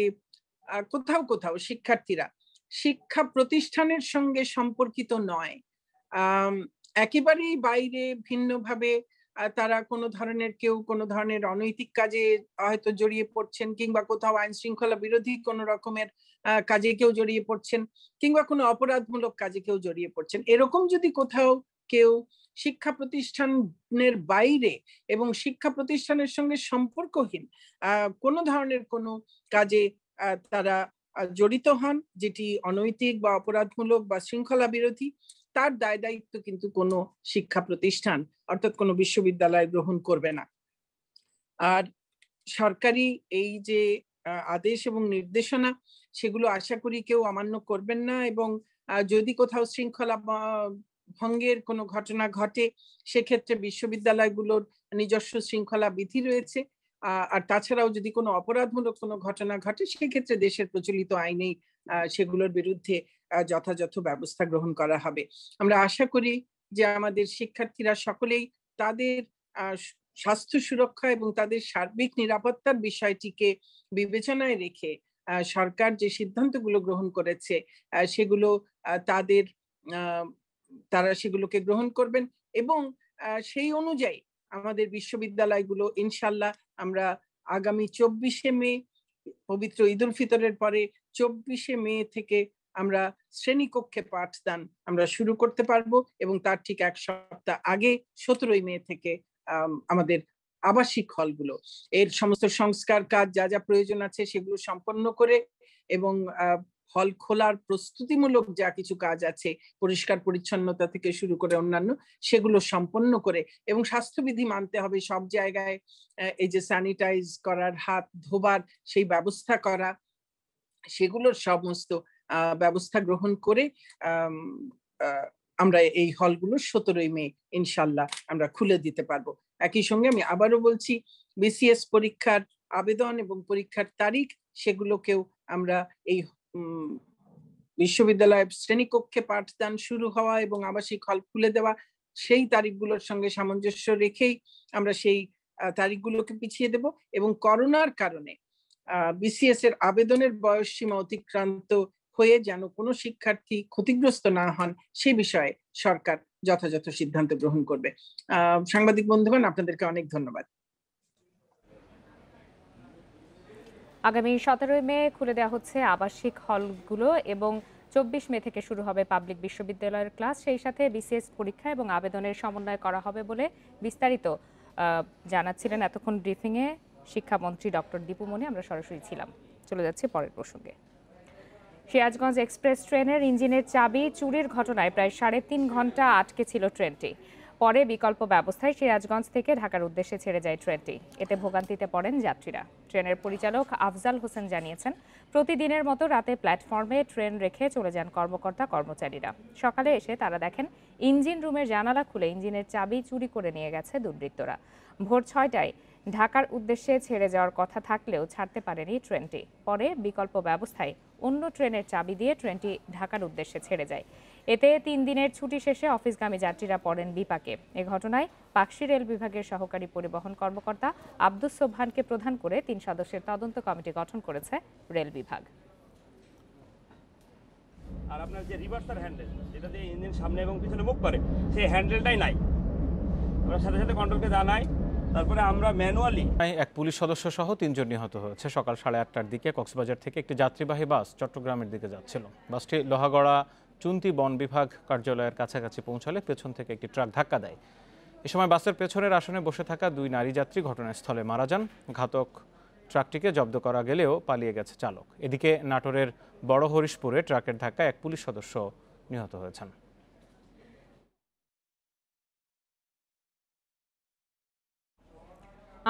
কোথাও কোথাও শিক্ষার্থীরা শিক্ষা প্রতিষ্ঠানের সঙ্গে সম্পর্কিত নয়, একেবারেই বাইরে ভিন্নভাবে তারা কেউ কোনো ধরনের অনৈতিক কাজে হয়তো জড়িয়ে পড়ছেন, কিংবা কোথাও আইন শৃঙ্খলা বিরোধী কোনো রকমের কাজে কেউ জড়িয়ে পড়ছেন, কিংবা কোনো অপরাধমূলক কাজে কেউ জড়িয়ে পড়ছেন। এরকম যদি কোথাও কেউ শিক্ষা প্রতিষ্ঠানের বাইরে এবং শিক্ষা প্রতিষ্ঠানের সঙ্গে সম্পর্কহীন কোনো ধরনের কোনো কাজে তারা জড়িত হন, যেটি অনৈতিক বা অপরাধমূলক বা শৃঙ্খলা বিরোধী, তার দায় দায়িত্ব কিন্তু কোনো শিক্ষা প্রতিষ্ঠান অর্থাৎ কোনো বিশ্ববিদ্যালয় গ্রহণ করবে না। আর সরকারি এই যে আদেশ এবং নির্দেশনা, সেগুলো আশা করি কেউ অমান্য করবেন না, এবং যদি কোথাও শৃঙ্খলা ভঙ্গের কোনো ঘটনা ঘটে, সেক্ষেত্রে বিশ্ববিদ্যালয়গুলোর নিজস্ব শৃঙ্খলা বিধি রয়েছে। আর তাছাড়াও যদি কোনো অপরাধমূলক কোনো ঘটনা ঘটে, সেক্ষেত্রে দেশের প্রচলিত আইনেই সেগুলোর বিরুদ্ধে যথাযথ ব্যবস্থা গ্রহণ করা হবে। আমরা আশা করি যে আমাদের শিক্ষার্থীরা সকলেই তাদের স্বাস্থ্য সুরক্ষা এবং তাদের সার্বিক নিরাপত্তার বিষয়টিকে বিবেচনায় রেখে সরকার যে সিদ্ধান্তগুলো গ্রহণ করেছে সেগুলো তারা সেগুলোকে গ্রহণ করবেন, এবং সেই অনুযায়ী আমাদের বিশ্ববিদ্যালয়গুলো ইনশাল্লাহ আমরা আগামী 24শে মে, পবিত্র ঈদ উল ফিতরের পরে 24শে মে থেকে আমরা শ্রেণীকক্ষে পাঠদান আমরা শুরু করতে পারবো, এবং তার ঠিক এক সপ্তাহ আগে 17ই মে থেকে আমাদের আবাসিক হলগুলো এর সমস্ত সংস্কার কাজ যা যা প্রয়োজন আছে সেগুলো সম্পন্ন করে, এবং হল খোলার প্রস্তুতিমূলক যা কিছু কাজ আছে, পরিষ্কার পরিচ্ছন্নতা থেকে শুরু করে অন্যান্য, সেগুলো সম্পন্ন করে, এবং স্বাস্থ্যবিধি মানতে হবে সব জায়গায়, এই যে স্যানিটাইজ করার, হাত ধোবার সেই ব্যবস্থা করা, সেগুলোর সমস্ত ব্যবস্থা গ্রহণ করে আমরা এই হলগুলো 17ই মে ইনশাল্লাহ আমরা খুলে দিতে পারবো। একই সঙ্গে আমি আবারও বলছি, বিসিএস পরীক্ষার আবেদন এবং পরীক্ষার তারিখ সেগুলোকেও আমরা এই বিশ্ববিদ্যালয়ের শ্রেণীকক্ষে পাঠদান শুরু হওয়া এবং আবাসিক হল খুলে দেওয়া সেই তারিখগুলোর সঙ্গে সামঞ্জস্য রেখেই আমরা সেই তারিখগুলোকে পিছিয়ে দেব, এবং করোনার কারণে বিসিএস এর আবেদনের বয়সসীমা অতিক্রান্ত হয়ে যেন কোনো শিক্ষার্থী ক্ষতিগ্রস্ত না হন সেই বিষয়ে সরকার যথাযথ সিদ্ধান্ত গ্রহণ করবে। সাংবাদিক বন্ধুগণ, আপনাদেরকে অনেক ধন্যবাদ। আগামী 17 মে খুলে দেওয়া হচ্ছে আবাসিক হলগুলো, এবং 24 মে থেকে শুরু হবে পাবলিক বিশ্ববিদ্যালয়ের ক্লাস। সেই সাথে বিসিএস পরীক্ষা এবং আবেদনের সমন্বয় করা হবে বলে বিস্তারিত জানাচ্ছিলেন এতক্ষণ ব্রিফিংয়ে শিক্ষামন্ত্রী ডক্টর দীপু মনি। আমরা সরাসরি ছিলাম। চলে যাচ্ছি পরের প্রসঙ্গে। সিরাজগঞ্জ এক্সপ্রেস ট্রেনের ইঞ্জিনের চাবি চুরির ঘটনায় প্রায় 3.5 ঘন্টা আটকে ছিল ট্রেনটি। পরে বিকল্প ব্যবস্থায় সিরাজগঞ্জ থেকে ঢাকার উদ্দেশ্যে ছেড়ে যায় ট্রেনটি। এতে ভোগান্তিতে পড়েন যাত্রীরা। ট্রেনের পরিচালক আফজাল হোসেন জানিয়েছেন, প্রতিদিনের মতো রাতে প্ল্যাটফর্মে ট্রেন রেখে চলে যান কর্মকর্তা কর্মচারীরা। সকালে এসে তারা দেখেন ইঞ্জিন রুমের জানালা খুলে ইঞ্জিনের চাবি চুরি করে নিয়ে গেছে দুর্বৃত্তরা। ভোর 6টায় ঢাকার উদ্দেশ্যে ছেড়ে যাওয়ার কথা থাকলেও ছাড়তে পারেনি ট্রেনটি। পরে বিকল্প ব্যবস্থায় অন্য ট্রেনের চাবি দিয়ে ট্রেনটি ঢাকার উদ্দেশ্যে ছেড়ে যায়। এতে 3 দিনের ছুটি শেষে অফিসগামী যাত্রীরা পড়েন বিপাকে। এ ঘটনায় পাকশী রেল বিভাগের সহকারী পরিবহন কর্মকর্তা আব্দুস সোবহানকে প্রধান করে 3 সদস্যের তদন্ত কমিটি গঠন করেছে রেল বিভাগ। আর আপনার যে রিভার্সার হ্যান্ডেল, যেটা দিয়ে ইঞ্জিন সামনে এবং পিছনে মুভ করে, সেই হ্যান্ডেলটাই নাই। আমরা সাথে সাথে কন্ট্রোলকে জানাই, তারপরে আমরা ম্যানুয়ালি। এক পুলিশ সদস্য সহ 3 জন নিহত হয়েছে। সকাল 8:30টার দিকে কক্সবাজার থেকে একটি যাত্রীবাহী বাস চট্টগ্রামের দিকে যাচ্ছিল। বাসটি লোহাগড়া চুন্তি বন বিভাগ কার্যালয়ের কাছাকাছি পৌঁছালে পেছন থেকে একটি ট্রাক ধাক্কা দেয়। এ সময় বাসের পেছনের আসনে বসে থাকা 2 নারী যাত্রী ঘটনাস্থলে মারা যান। ঘাতক ট্রাকটিকে জব্দ করা গেলেও পালিয়ে গেছে চালক। এদিকে নাটোরের বড় হরিশপুরে ট্রাকের ধাক্কায় এক পুলিশ সদস্য নিহত হয়েছেন।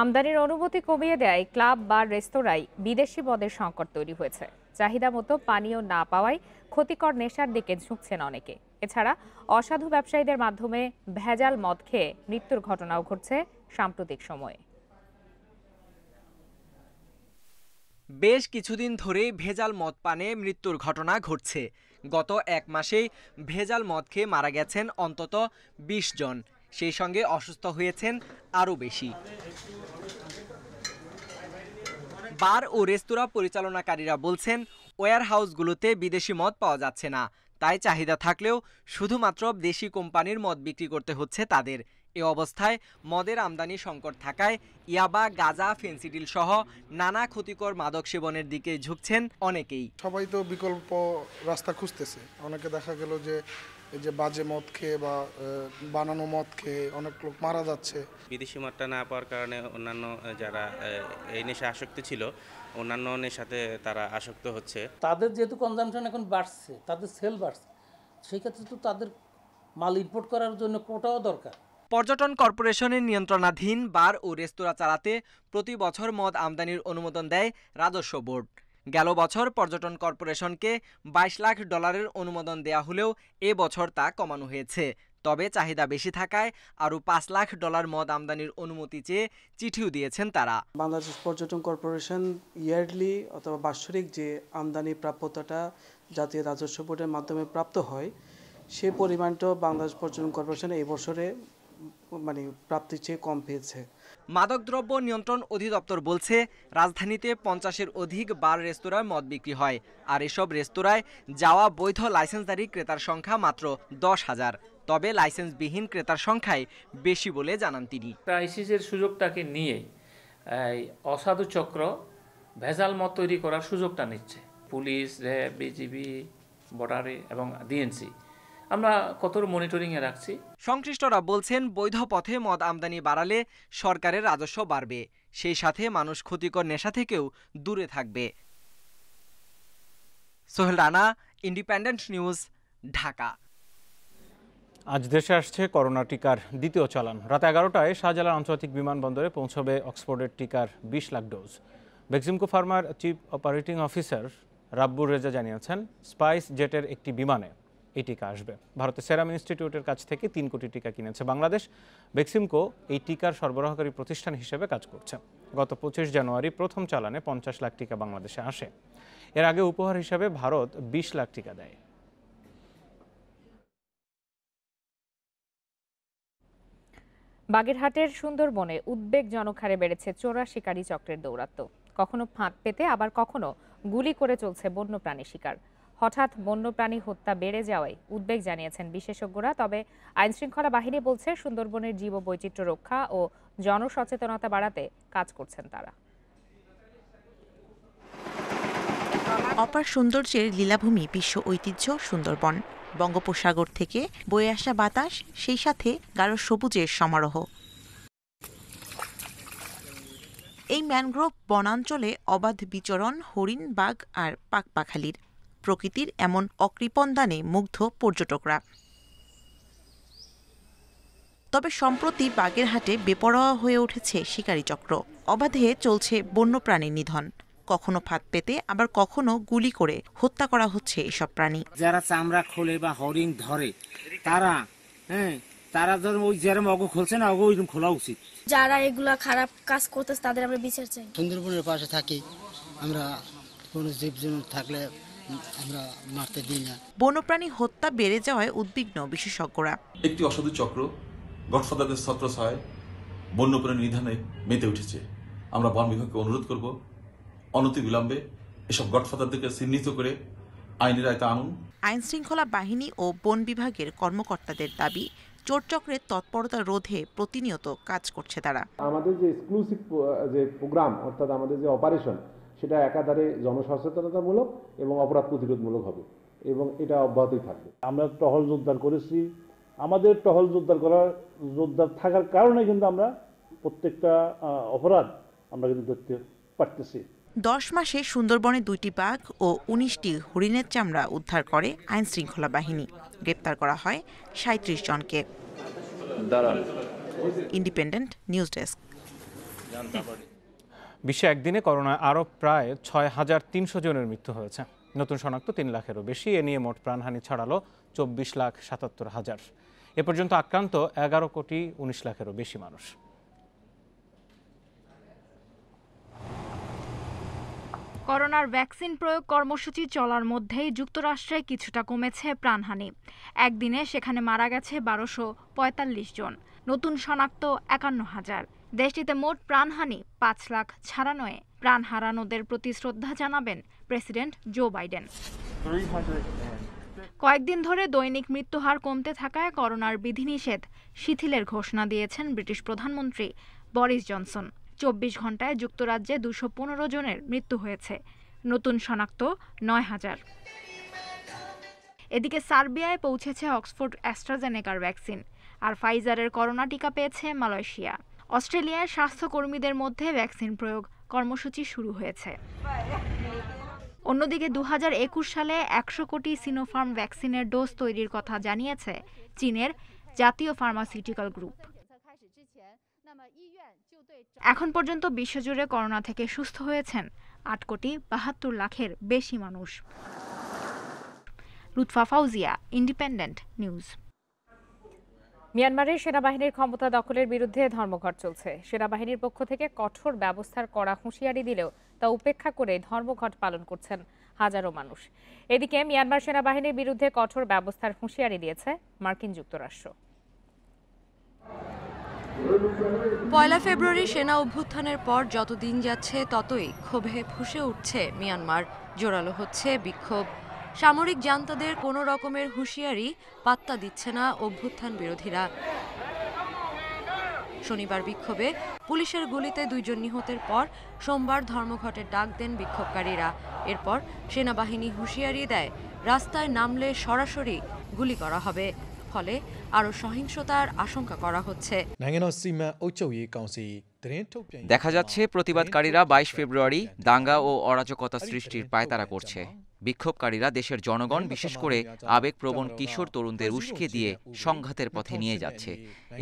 আমদানির অনুমতি কমিয়ে দেয় ক্লাব বা রেস্তোরাঁয় বিদেশি মদের সংকট তৈরি হয়েছে। চাহিদা মতো পানীয় না পাওয়ায় ক্ষতিকর নেশার দিকে ঝুঁকছেন অনেকে। এছাড়া অসাধু ব্যবসায়ীদের মাধ্যমে ভেজাল মদ খেয়ে মৃত্যুর ঘটনাও ঘটছে সাম্প্রতিক সময়ে। বেশ কিছুদিন ধরেই ভেজাল মদ পানে মৃত্যুর ঘটনা ঘটছে। গত 1 মাসেই ভেজাল মদ খেয়ে মারা গেছেন অন্তত 20 জন। সেই সঙ্গে অসুস্থ হয়েছেন আরও বেশি। বার ও রেস্তোরাঁ পরিচালনাকারীরা বলছেন, ওয়্যার হাউসগুলোতে বিদেশি মদ পাওয়া যাচ্ছে না, তাই চাহিদা থাকলেও শুধুমাত্র দেশি কোম্পানির মদ বিক্রি করতে হচ্ছে তাদের। এ অবস্থায় মদের আমদানি সংকট থাকায় ইয়াবা, গাঁজা, ফেন্সিডিল সহ নানা ক্ষতিকর মাদক সেবনের দিকে ঝুঁকছেন অনেকেই। সবাই তো বিকল্প রাস্তা খুঁজতেছে। অনেকে দেখা গেল যে এই যে বাজে মদ খেয়ে বা বানানো মদ খেয়ে অনেক লোক মারা যাচ্ছে। বিদেশি মদটা না পাওয়ার কারণে অন্যান্য যারা এই নেশা আসক্ত ছিল অন্যান্য নেশাতে তারা আসক্ত হচ্ছে। তাদের যেহেতু কনজাম্পশন এখন বাড়ছে, তাদের সেল বাড়ছে, সেই ক্ষেত্রে তো তাদের মাল ইম্পোর্ট করার জন্য কোটাও দরকার। পর্যটন কর্পোরেশনের নিয়ন্ত্রণাধীন বার ও রেস্তোরাঁ চালাতে প্রতি বছর মদ আমদানির অনুমোদন দেয় রাজস্ব বোর্ড। গেল বছর পর্যটন কর্পোরেশনকে $22 লাখ অনুমোদন দেয়া হলেও এ বছর তা কমানো হয়েছে। তবে চাহিদা বেশি থাকায় আরও $5 লাখ মদ আমদানির অনুমতি চেয়ে চিঠিও দিয়েছেন তারা। বাংলাদেশ পর্যটন কর্পোরেশন ইয়ারলি অথবা বাৎসরিক যে আমদানি প্রাপ্যতাটা জাতীয় রাজস্ব বোর্ডের মাধ্যমে প্রাপ্ত হয়, সে পরিমাণটাও বাংলাদেশ পর্যটন কর্পোরেশন এই বছরে প্রাপ্তির চেয়ে কম পেয়েছে। মাদকদ্রব্য নিয়ন্ত্রণ অধিদপ্তর বলছে রাজধানীতে 50-এর অধিক বার রেস্তোরাঁয় মদ বিক্রি হয়, আর এসব রেস্তোরাঁয় যাওয়া বৈধ লাইসেন্সধারী ক্রেতার সংখ্যা মাত্র 10,000। তবে লাইসেন্সবিহীন ক্রেতার সংখ্যাই বেশি বলে জানান তিনি। আইসিসের সুযোগটাকে নিয়ে অসাধু চক্র ভেজাল মদ তৈরি করার সুযোগটা নিচ্ছে। পুলিশ, র্যাব, বিজিবি, বর্ডারে এবং ডিএনসি আমরা কঠোর মনিটরিংয়ে রাখছি। সংশ্লিষ্টরা বলছেন বৈধ পথে মদ আমদানি বাড়ালে সরকারের রাজস্ব বাড়বে, সেই সাথে মানুষ ক্ষতিকর নেশা থেকেও দূরে থাকবে। Sohel Rana, independent news, Dhaka. আজ দেশে আসছে করোনা টিকার দ্বিতীয় চালান। রাত 11টায় শাহজালাল আন্তর্জাতিক বিমানবন্দরে পৌঁছবে অক্সফোর্ডের টিকার 20 লাখ ডোজ। বেক্সিমকো ফার্মার chief operating officer Rabbur Reza জানিয়েছেন, স্পাইস জেটের একটি বিমানে এই টিকা আসবে। ভারতের সেরাম ইনস্টিটিউটের কাছ থেকে 3 কোটি টিকা কিনেছে বাংলাদেশ। বেক্সিমকো এই টিকার সরবরাহকারী প্রতিষ্ঠান হিসেবে কাজ করছে। গত 25 জানুয়ারি প্রথম চালানে 50 লাখ টিকা বাংলাদেশে আসে। এর আগে উপহার হিসেবে ভারত 20 লাখ টিকা দেয়। বাগেরহাটের সুন্দরবনে উদ্বেগজনক হারে বেড়েছে চোরা শিকারী চক্রের দৌরাত্ম্য। কখনো ফাঁদ পেতে আবার কখনো গুলি করে চলছে বন্যপ্রাণী শিকার। হঠাৎ বন্যপ্রাণী হত্যা বেড়ে যাওয়ায় উদ্বেগ জানিয়েছেন বিশেষজ্ঞরা। তবে আইনশৃঙ্খলা বাহিনী বলছে সুন্দরবনের জীববৈচিত্র্য রক্ষা ও জনসচেতনতা বাড়াতে কাজ করছেন তারা। অপার সৌন্দর্যের লীলাভূমি বিশ্ব ঐতিহ্য সুন্দরবন। বঙ্গোপসাগর থেকে বয়ে আসা বাতাস, সেই সাথে গাঢ় সবুজের সমারোহ। এই ম্যানগ্রোভ বনাঞ্চলে অবাধ বিচরণ হরিণ, বাঘ আর পাখপাখালির। প্রকৃতির এমন অকৃপণদানে মুগ্ধ পর্যটকরা। তবে সম্প্রতি বাগেরহাটে বেপরোয়া হয়ে উঠেছে শিকারী চক্র। অবাধে চলছে বন্যপ্রাণীর নিধন। কখনো ফাঁদ পেতে আবার কখনো গুলি করে হত্যা করা হচ্ছে এসব প্রাণী। যারা চামড়া খোলে বা হরিণ ধরে তারা ধর ওই যেরকম অগো খুলছে না অগো ওইরকম খোলা উচিত। যারা এগুলা খারাপ কাজ করতেছে তাদের আমরা বিচার চাই। সুন্দরবনের পাশে থাকি আমরা, কোনো জীবজন্তু থাকলে আমরা মারতে দিই না। বন্যপ্রাণী হত্যা বেড়ে যাওয়ায় উদ্বিগ্ন বিশেষজ্ঞরা। একটি অসাধু চক্র গডফাদারদের ছত্রছায়ায় বন্যপ্রাণী নিধনে মেতে উঠেছে। আমরা বন বিভাগকে অনুরোধ করব, অনতিবিলম্বে এসব গডফাদারদেরকে চিহ্নিত করে আইনের আয়তায় আনুন। আইন শৃঙ্খলা বাহিনী ও বন বিভাগের কর্মকর্তাদের দাবি, চোর চক্রের তৎপরতা রোধে প্রতিনিয়ত কাজ করছে তারা। আমাদের যে এক্সক্লুসিভ যে প্রোগ্রাম, অর্থাৎ আমাদের যে অপারেশন, সেটা একাধারে জনসচেতনতামূলক এবং অপরাধ প্রতিরোধমূলক হবে এবং এটা অব্যাহতই থাকবে। আমরা টহল জোরদার করেছি। আমাদের টহল জোরদার থাকার কারণে কিন্তু আমরা প্রত্যেকটা অপরাধ আমরা কিন্তু ধরতে পারতেছি। 10 মাসে সুন্দরবনে 2টি বাঘ ও 19টি হরিণের চামড়া উদ্ধার করে আইন শৃঙ্খলা বাহিনী। গ্রেপ্তার করা হয় 37 জনকে। Independent news desk. বিশ্বে একদিনে করোনায় আরও প্রায় 6,300 জনের মৃত্যু হয়েছে। নতুন শনাক্ত 3 লাখেরও বেশি। এ নিয়ে মোট প্রাণহানি ছাড়ালো 24,77,000। এ পর্যন্ত আক্রান্ত 11,19 লাখেরও বেশি মানুষ। করোনার ভ্যাকসিন প্রয়োগ কর্মসূচি চলার মধ্যেই যুক্তরাষ্ট্রে কিছুটা কমেছে প্রাণহানি। একদিনে সেখানে মারা গেছে 1245 জন। নতুন শনাক্ত 51,000। দেশটিতে মোট প্রাণহানি 5 লাখ ছাড়ানোয় প্রাণ হারানোদের প্রতি শ্রদ্ধা জানাবেন প্রেসিডেন্ট জো বাইডেন। কয়েকদিন ধরে দৈনিক মৃত্যুহার কমতে থাকায় করোনার বিধিনিষেধ শিথিলের ঘোষণা দিয়েছেন ব্রিটিশ প্রধানমন্ত্রী বরিস জনসন। 24 ঘন্টায় যুক্তরাজ্যে 215 জনের মৃত্যু হয়েছে। নতুন শনাক্ত 9,000। এদিকে সার্বিয়ায় পৌঁছেছে অক্সফোর্ড অ্যাস্ট্রাজেনেকার ভ্যাকসিন, আর ফাইজারের করোনা টিকা পেয়েছে মালয়েশিয়া। অস্ট্রেলিয়ায় স্বাস্থ্যকর্মীদের মধ্যে ভ্যাকসিন প্রয়োগ কর্মসূচি শুরু হয়েছে। অন্যদিকে 2021 সালে 100 কোটি সিনোফার্ম ভ্যাকসিনের ডোজ তৈরির কথা জানিয়েছে চীনের জাতীয় ফার্মাসিউটিক্যাল গ্রুপ। এখন পর্যন্ত বিশ্বজুড়ে করোনা থেকে সুস্থ হয়েছেন 8 কোটি 72 লাখের বেশি মানুষ। Lutfa Fauzia, independent news. মিয়ানমারের সেনাবাহিনীর ক্ষমতা দখলের বিরুদ্ধে ধর্মঘট চলছে। সেনাবাহিনীর পক্ষ থেকে কঠোর ব্যবস্থার কড়া হুঁশিয়ারি দিলেও তা উপেক্ষা করে ধর্মঘট পালন করছেন হাজারো মানুষ। এদিকে মিয়ানমার সেনাবাহিনীর বিরুদ্ধে কঠোর ব্যবস্থার হুঁশিয়ারি দিয়েছে মার্কিন যুক্তরাষ্ট্র। 1 ফেব্রুয়ারি সেনা অভ্যুত্থানের পর যত দিন যাচ্ছে ততই ক্ষোভে ফুঁসে উঠছে মিয়ানমার। জোরালো হচ্ছে বিক্ষোভ। সামরিক জান্তাদের কোনো রকমের হুঁশিয়ারি পাত্তা দিচ্ছে না অভ্যুত্থান বিরোধীরা। শনিবার বিক্ষোভে পুলিশের গুলিতে 2 জন নিহতের পর সোমবার ধর্মঘটের ডাক দেন বিক্ষোভকারীরা। এরপর সেনাবাহিনী হুঁশিয়ারি দেয়, রাস্তায় নামলে সরাসরি গুলি করা হবে। ফলে আরও সহিংসতার আশঙ্কা করা হচ্ছে। দেখা যাচ্ছে প্রতিবাদকারীরা 22 ফেব্রুয়ারি দাঙ্গা ও অরাজকতা সৃষ্টির পায়তারা করছে। বিক্ষোভকারীরা দেশের জনগণ, বিশেষ করে আবেগপ্রবণ কিশোর তরুণদের উস্কে দিয়ে সংঘাতের পথে নিয়ে যাচ্ছে।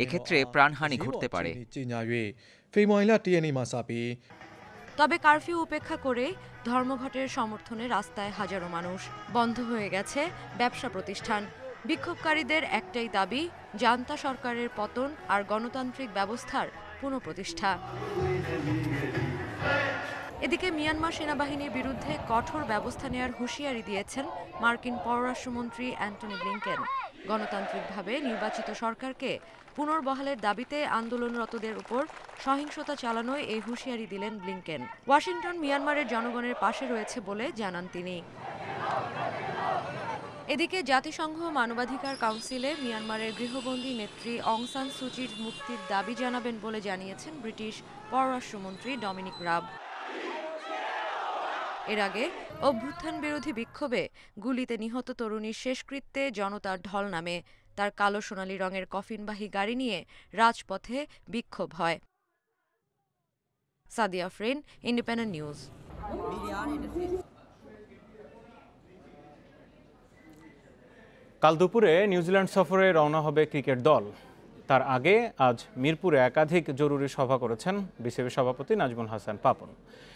এক্ষেত্রে প্রাণহানি ঘটতে পারে। তবে কারফিউ উপেক্ষা করে ধর্মঘটের সমর্থনে রাস্তায় হাজারো মানুষ। বন্ধ হয়ে গেছে ব্যবসা প্রতিষ্ঠান। বিক্ষোভকারীদের একটাই দাবি, জান্তা সরকারের পতন আর গণতান্ত্রিক ব্যবস্থার পুনঃপ্রতিষ্ঠা। এদিকে মিয়ানমার সেনাবাহিনীর বিরুদ্ধে কঠোর ব্যবস্থা নেওয়ার হুঁশিয়ারি দিয়েছেন মার্কিন পররাষ্ট্রমন্ত্রী অ্যান্টনি ব্লিংকেন। গণতান্ত্রিকভাবে নির্বাচিত সরকারকে পুনর্বহালের দাবিতে আন্দোলনরতদের উপর সহিংসতা চালানোয় এই হুঁশিয়ারি দিলেন ব্লিংকেন। ওয়াশিংটন মিয়ানমারের জনগণের পাশে রয়েছে বলে জানান তিনি। এদিকে জাতিসংঘ মানবাধিকার কাউন্সিলে মিয়ানমারের গৃহবন্দী নেত্রী অং সান সুচির মুক্তির দাবি জানাবেন বলে জানিয়েছেন ব্রিটিশ পররাষ্ট্রমন্ত্রী ডমিনিক রাব। এর আগে অভ্যুত্থান বিরোধী বিক্ষোভে গুলিতে নিহত তরুণীর শেষকৃত্যে জনতার ঢল নামে। তার কালো সোনালী রঙের কফিনবাহী গাড়ি নিয়ে রাজপথে বিক্ষোভ হয়। Sadia Afrin, independent news. কাল দুপুরে নিউজিল্যান্ড সফরে রওনা হবে ক্রিকেট দল। তার আগে আজ মিরপুরে একাধিক জরুরি সভা করেছেন বিসিবি সভাপতি Nazmul Hasan Papon.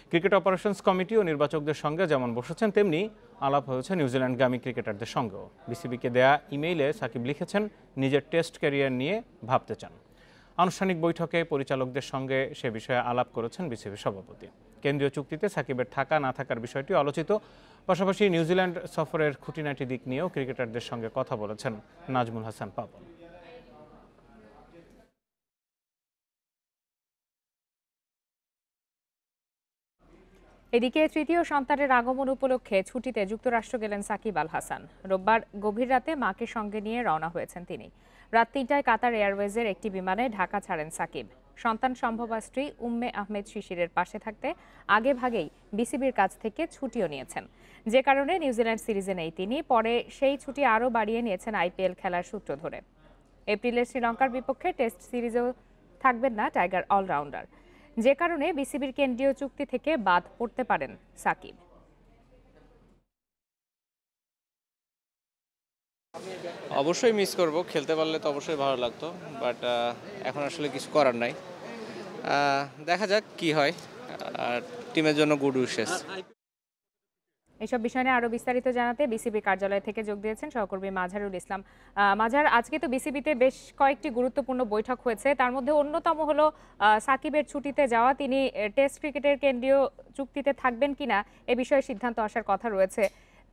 Cricket operations committee ও নির্বাচকদের সঙ্গে যেমন বসেছেন, তেমনি আলাপ হয়েছে নিউজিল্যান্ডগামী ক্রিকেটারদের সঙ্গেও। বিসিবিকে দেয়া ইমেইলে সাকিব লিখেছেন, নিজের টেস্ট ক্যারিয়ার নিয়ে ভাবতে চান। আনুষ্ঠানিক বৈঠকে পরিচালকদের সঙ্গে সে বিষয়ে আলাপ করেছেন বিসিবি সভাপতি। কেন্দ্রীয় চুক্তিতে সাকিবের থাকা না থাকার বিষয়টি আলোচিত। পাশাপাশি নিউজিল্যান্ড সফরের খুঁটিনাটি দিক নিয়েও ক্রিকেটারদের সঙ্গে কথা বলেছেন নাজমুল হাসান পাপন। এদিকে তৃতীয় সন্তানের আগমন উপলক্ষে ছুটিতে যুক্তরাষ্ট্র গেলেন সাকিব আল হাসান। রোববার গভীর রাতে মাকে সঙ্গে নিয়ে রওনা হয়েছেন তিনি। রাত 3টায় কাতার এয়ারওয়েজের একটি বিমানে ঢাকা ছাড়েন সাকিব। সন্তান সম্ভবা স্ত্রী উম্মে আহমেদ শিশিরের পাশে থাকতে আগে ভাগেই বিসিবির কাছ থেকে ছুটিও নিয়েছেন, যে কারণে নিউজিল্যান্ড সিরিজে নেই তিনি। পরে সেই ছুটি আরও বাড়িয়ে নিয়েছেন আইপিএল খেলার সূত্র ধরে। এপ্রিলে শ্রীলঙ্কার বিপক্ষে টেস্ট সিরিজেও থাকবেন না টাইগার অলরাউন্ডার, যে কারণে বিসিবির কেন্দ্রীয় চুক্তি থেকে বাদ পড়তে পারেন সাকিব। অবশ্যই মিস করব, খেলতে পারলে তো অবশ্যই ভালো লাগতো, বাট এখন আসলে কিছু করার নাই। দেখা যাক কি হয়। আর টিমের জন্য গুড উইশেস। এসব বিষয় নিয়ে আরো বিস্তারিত জানাতে বিসিবি কার্যালয় থেকে যোগ দিয়েছেন সহকর্মী মাঝারুল ইসলাম। মাঝার, আজকে তো বিসিবিতে বেশ কয়েকটি গুরুত্বপূর্ণ বৈঠক হয়েছে, তার মধ্যে অন্যতম হলো সাকিবের ছুটিতে যাওয়া। তিনি টেস্ট ক্রিকেটের কেন্দ্রীয় চুক্তিতে থাকবেন কিনা এ বিষয়ে সিদ্ধান্ত আসার কথা রয়েছে।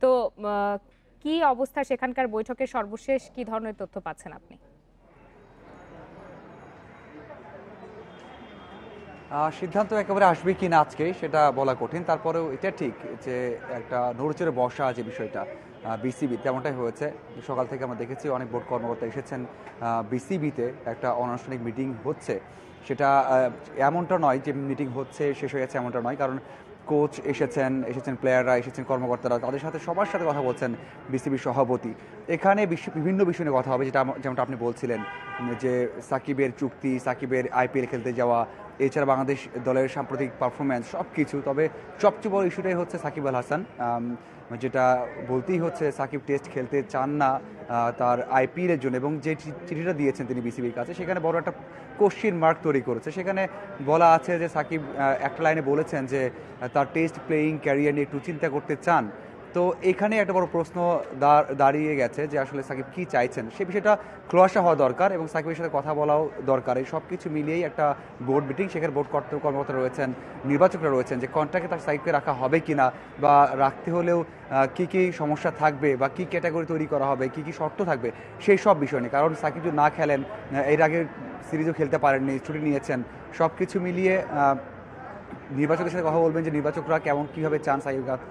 তো কি অবস্থা সেখানকার বৈঠকের সর্বশেষ কি ধরনের তথ্য পাচ্ছেন আপনি? সিদ্ধান্ত একেবারে আসবে কিনা আজকে সেটা বলা কঠিন। তারপরেও এটা ঠিক যে একটা নড়চড়ে বসা যে বিষয়টা বিসিবি, তেমনটাই হয়েছে। সকাল থেকে আমরা দেখেছি অনেক বোর্ড কর্মকর্তা এসেছেন বিসিবিতে, একটা অনানুষ্ঠানিক মিটিং হচ্ছে। সেটা এমনটা নয় যে মিটিং হচ্ছে শেষ হয়ে যাচ্ছে, এমনটা নয়। কারণ কোচ এসেছেন প্লেয়াররা এসেছেন, কর্মকর্তারা, তাদের সাথে সবার সাথে কথা বলছেন বিসিবির সভাপতি। এখানে বিভিন্ন বিষয় নিয়ে কথা হবে, যেমনটা আপনি বলছিলেন যে সাকিবের চুক্তি, সাকিবের IPL খেলতে যাওয়া, এছাড়া বাংলাদেশ দলের সাম্প্রতিক পারফরমেন্স সব কিছু। তবে সবচেয়ে বড় ইস্যুটাই হচ্ছে সাকিব আল হাসান, যেটা বলতেই হচ্ছে সাকিব টেস্ট খেলতে চান না তার IPL-এর জন্য, এবং যে চিঠিটা দিয়েছেন তিনি বিসিবির কাছে সেখানে বড় একটা কোশ্চেন মার্ক তৈরি করেছে। সেখানে বলা আছে যে সাকিব একটা লাইনে বলেছেন যে তার টেস্ট প্লেয়িং ক্যারিয়ার নিয়ে একটু চিন্তা করতে চান। তো এখানে একটা বড় প্রশ্ন দাঁড়িয়ে গেছে যে আসলে সাকিব কি চাইছেন, সে বিষয়টা খোলাসা হওয়া দরকার এবং সাকিবের সাথে কথা বলাও দরকার। এই সব কিছু মিলিয়েই একটা বোর্ড মিটিং, সেখানে বোর্ড কর্মকর্তা রয়েছেন, নির্বাচকরা রয়েছেন, যে কন্ট্রাক্টে তার সাকিবকে রাখা হবে কিনা, বা রাখতে হলেও কি কি সমস্যা থাকবে, বা কি ক্যাটাগরি তৈরি করা হবে, কি কি শর্ত থাকবে, সেই সব বিষয় নিয়ে। কারণ সাকিব যদি না খেলেন, এর আগে সিরিজও খেলতে পারেননি, ছুটি নিয়েছেন, সব কিছু মিলিয়ে নির্বাচকের সাথে কথা বলবেন যে নির্বাচকরা কেমন কীভাবে চান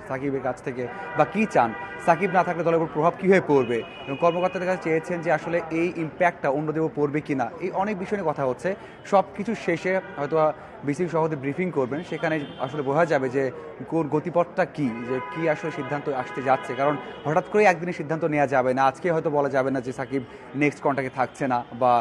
সাকিবের কাছ থেকে, বা কি চান, সাকিব না থাকলে দলের উপর প্রভাব কীভাবে পড়বে, এবং কর্মকর্তাদের কাছে চেয়েছেন যে আসলে এই ইম্প্যাক্টটা অন্যদের উপর পড়বে কিনা। এই অনেক বিষয় নিয়ে কথা হচ্ছে। সব কিছু শেষে হয়তো বিসিবি সভাপতি ব্রিফিং করবেন, সেখানে আসলে বোঝা যাবে যে কোন গতিপথটা কি, যে কি আসলে সিদ্ধান্ত আসতে যাচ্ছে। কারণ হঠাৎ করে একদিনে সিদ্ধান্ত নেওয়া যাবে না, আজকে হয়তো বলা যাবে না যে সাকিব নেক্সট কন্ট্রাক্টে থাকছে না, বা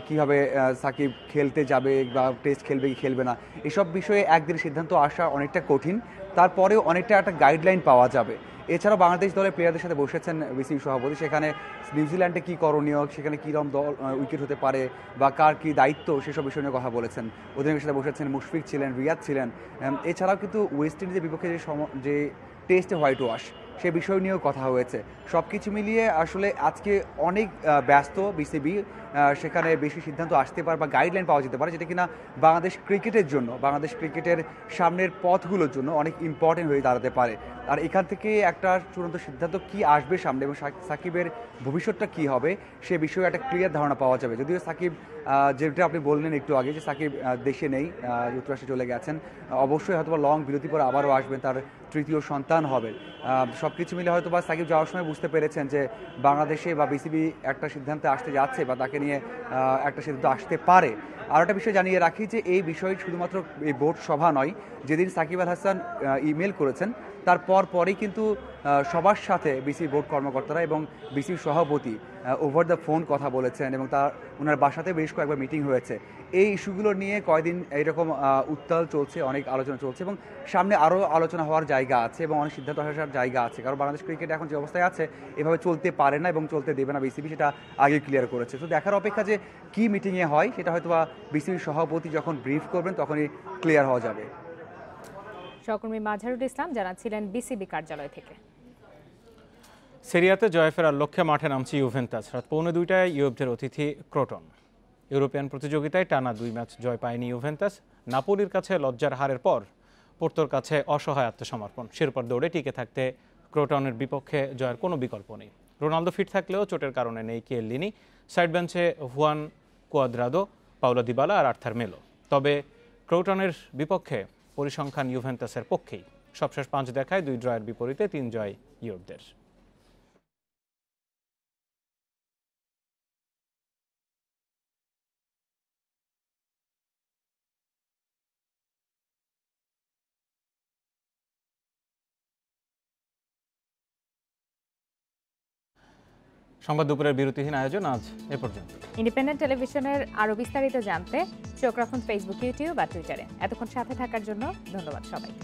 কীভাবে সাকিব খেলতে যাবে, বা টেস্ট খেলবে কি খেলবে না, এসব বিষয়ে একদিনে সিদ্ধান্ত আসা অনেকটা কঠিন। তারপরেও অনেকটা একটা গাইডলাইন পাওয়া যাবে। এছাড়াও বাংলাদেশ দলের প্লেয়ারদের সাথে বসেছেন বিসিবি সভাপতি, সেখানে নিউজিল্যান্ডে কী করণীয়, সেখানে কীরকম দল উইকেট হতে পারে, বা কার কী দায়িত্ব, সেসব বিষয় নিয়ে কথা বলেছেন। অধিনায়কের সাথে বসেছেন মুশফিক ছিলেন, রিয়াদ ছিলেন। এছাড়াও কিন্তু ওয়েস্ট ইন্ডিজের বিপক্ষে যে টেস্টে হোয়াইট ওয়াশ, সে বিষয় নিয়েও কথা হয়েছে। সব কিছু মিলিয়ে আসলে আজকে অনেক ব্যস্ত বিসিবি, সেখানে বেশি সিদ্ধান্ত আসতে পারে বা গাইডলাইন পাওয়া যেতে পারে, যেটা কিনা বাংলাদেশ ক্রিকেটের জন্য, বাংলাদেশ ক্রিকেটের সামনের পথগুলোর জন্য অনেক ইম্পর্টেন্ট হয়ে দাঁড়াতে পারে। আর এখান থেকে একটা চূড়ান্ত সিদ্ধান্ত কি আসবে সামনে, এবং সাকিবের ভবিষ্যৎটা কি হবে, সে বিষয়ে একটা ক্লিয়ার ধারণা পাওয়া যাবে। যদিও সাকিব, যেটা আপনি বললেন একটু আগে, যে সাকিব দেশে নেই, যুক্তরাষ্ট্রে চলে গেছেন, অবশ্যই হয়তো লং বিরতি পরে আবারও আসবেন, তার তৃতীয় সন্তান হবে। সব কিছু মিলে হয়তো বা সাকিব যাওয়ার সময় বুঝতে পেরেছেন যে বাংলাদেশে বা বিসিবি একটা সিদ্ধান্তে আসতে যাচ্ছে, বা তাকে নিয়ে একটা সিদ্ধান্ত আসতে পারে। আর একটা বিষয় জানিয়ে রাখি যে এই বিষয় শুধুমাত্র এই বোর্ড সভা নয়, যেদিন সাকিব আল হাসান ইমেল করেছেন পরেই কিন্তু সবার সাথে বিসিবি বোর্ড কর্মকর্তারা এবং বিসিবি সভাপতি ওভার দ্য ফোন কথা বলেছেন, এবং ওনার বাসাতে বেশ কয়েকবার মিটিং হয়েছে। এই ইস্যুগুলো নিয়ে কয়েকদিন এইরকম উত্তাল চলছে, অনেক আলোচনা চলছে, এবং সামনে আরও আলোচনা হওয়ার জায়গা আছে, এবং অনেক সিদ্ধান্ত আসার জায়গা আছে। কারণ বাংলাদেশ ক্রিকেট এখন যে অবস্থায় আছে, এভাবে চলতে পারে না এবং চলতে দেবে না বিসিবি, সেটা আগে ক্লিয়ার করেছে। তো দেখার অপেক্ষা যে কী মিটিংয়ে হয়, সেটা হয়তো বা বিসিবি সভাপতি যখন ব্রিফ করবেন তখনই ক্লিয়ার হওয়া যাবে। সহকর্মী মাজহারুল ইসলাম জানাচ্ছিলেন বিসিবি কার্যালয় থেকে। সিরিয়াতে জয় ফেরার লক্ষ্যে মাঠে নামছে ইউভেন্টাস। রাত 1:45 ইউভের অতিথি ক্রোটন। ইউরোপিয়ান প্রতিযোগিতায় টানা 2 ম্যাচ জয় পায়নি ইউভেন্টাস। নাপোলির কাছে লজ্জার হারের পর পোর্তোর কাছে অসহায় আত্মসমর্পণ। শিরোপার দৌড়ে টিকে থাকতে ক্রোটনের বিপক্ষে জয়ের কোনো বিকল্প নেই। রোনালদো ফিট থাকলেও চোটের কারণে নেই কিয়েলিনি। সাইড বেঞ্চে হুয়ান কুয়াদ্রাদো, পাওলো দিবালা আর আর্থার মেলো। তবে ক্রোটনের বিপক্ষে পরিসংখ্যান ইউভেন্টাসের পক্ষেই। সবশেষ 5 দেখায় 2 ড্রয়ের বিপরীতে 3 জয় ইউরোপদের। সংবাদ দুপুরের বিরতিহীন আয়োজন আজ এ পর্যন্ত। ইন্ডিপেন্ডেন্ট টেলিভিশনের আরো বিস্তারিত জানতে চোখ রাখুন ফেসবুক, ইউটিউব বা টুইটারে। এতক্ষণ সাথে থাকার জন্য ধন্যবাদ সবাইকে।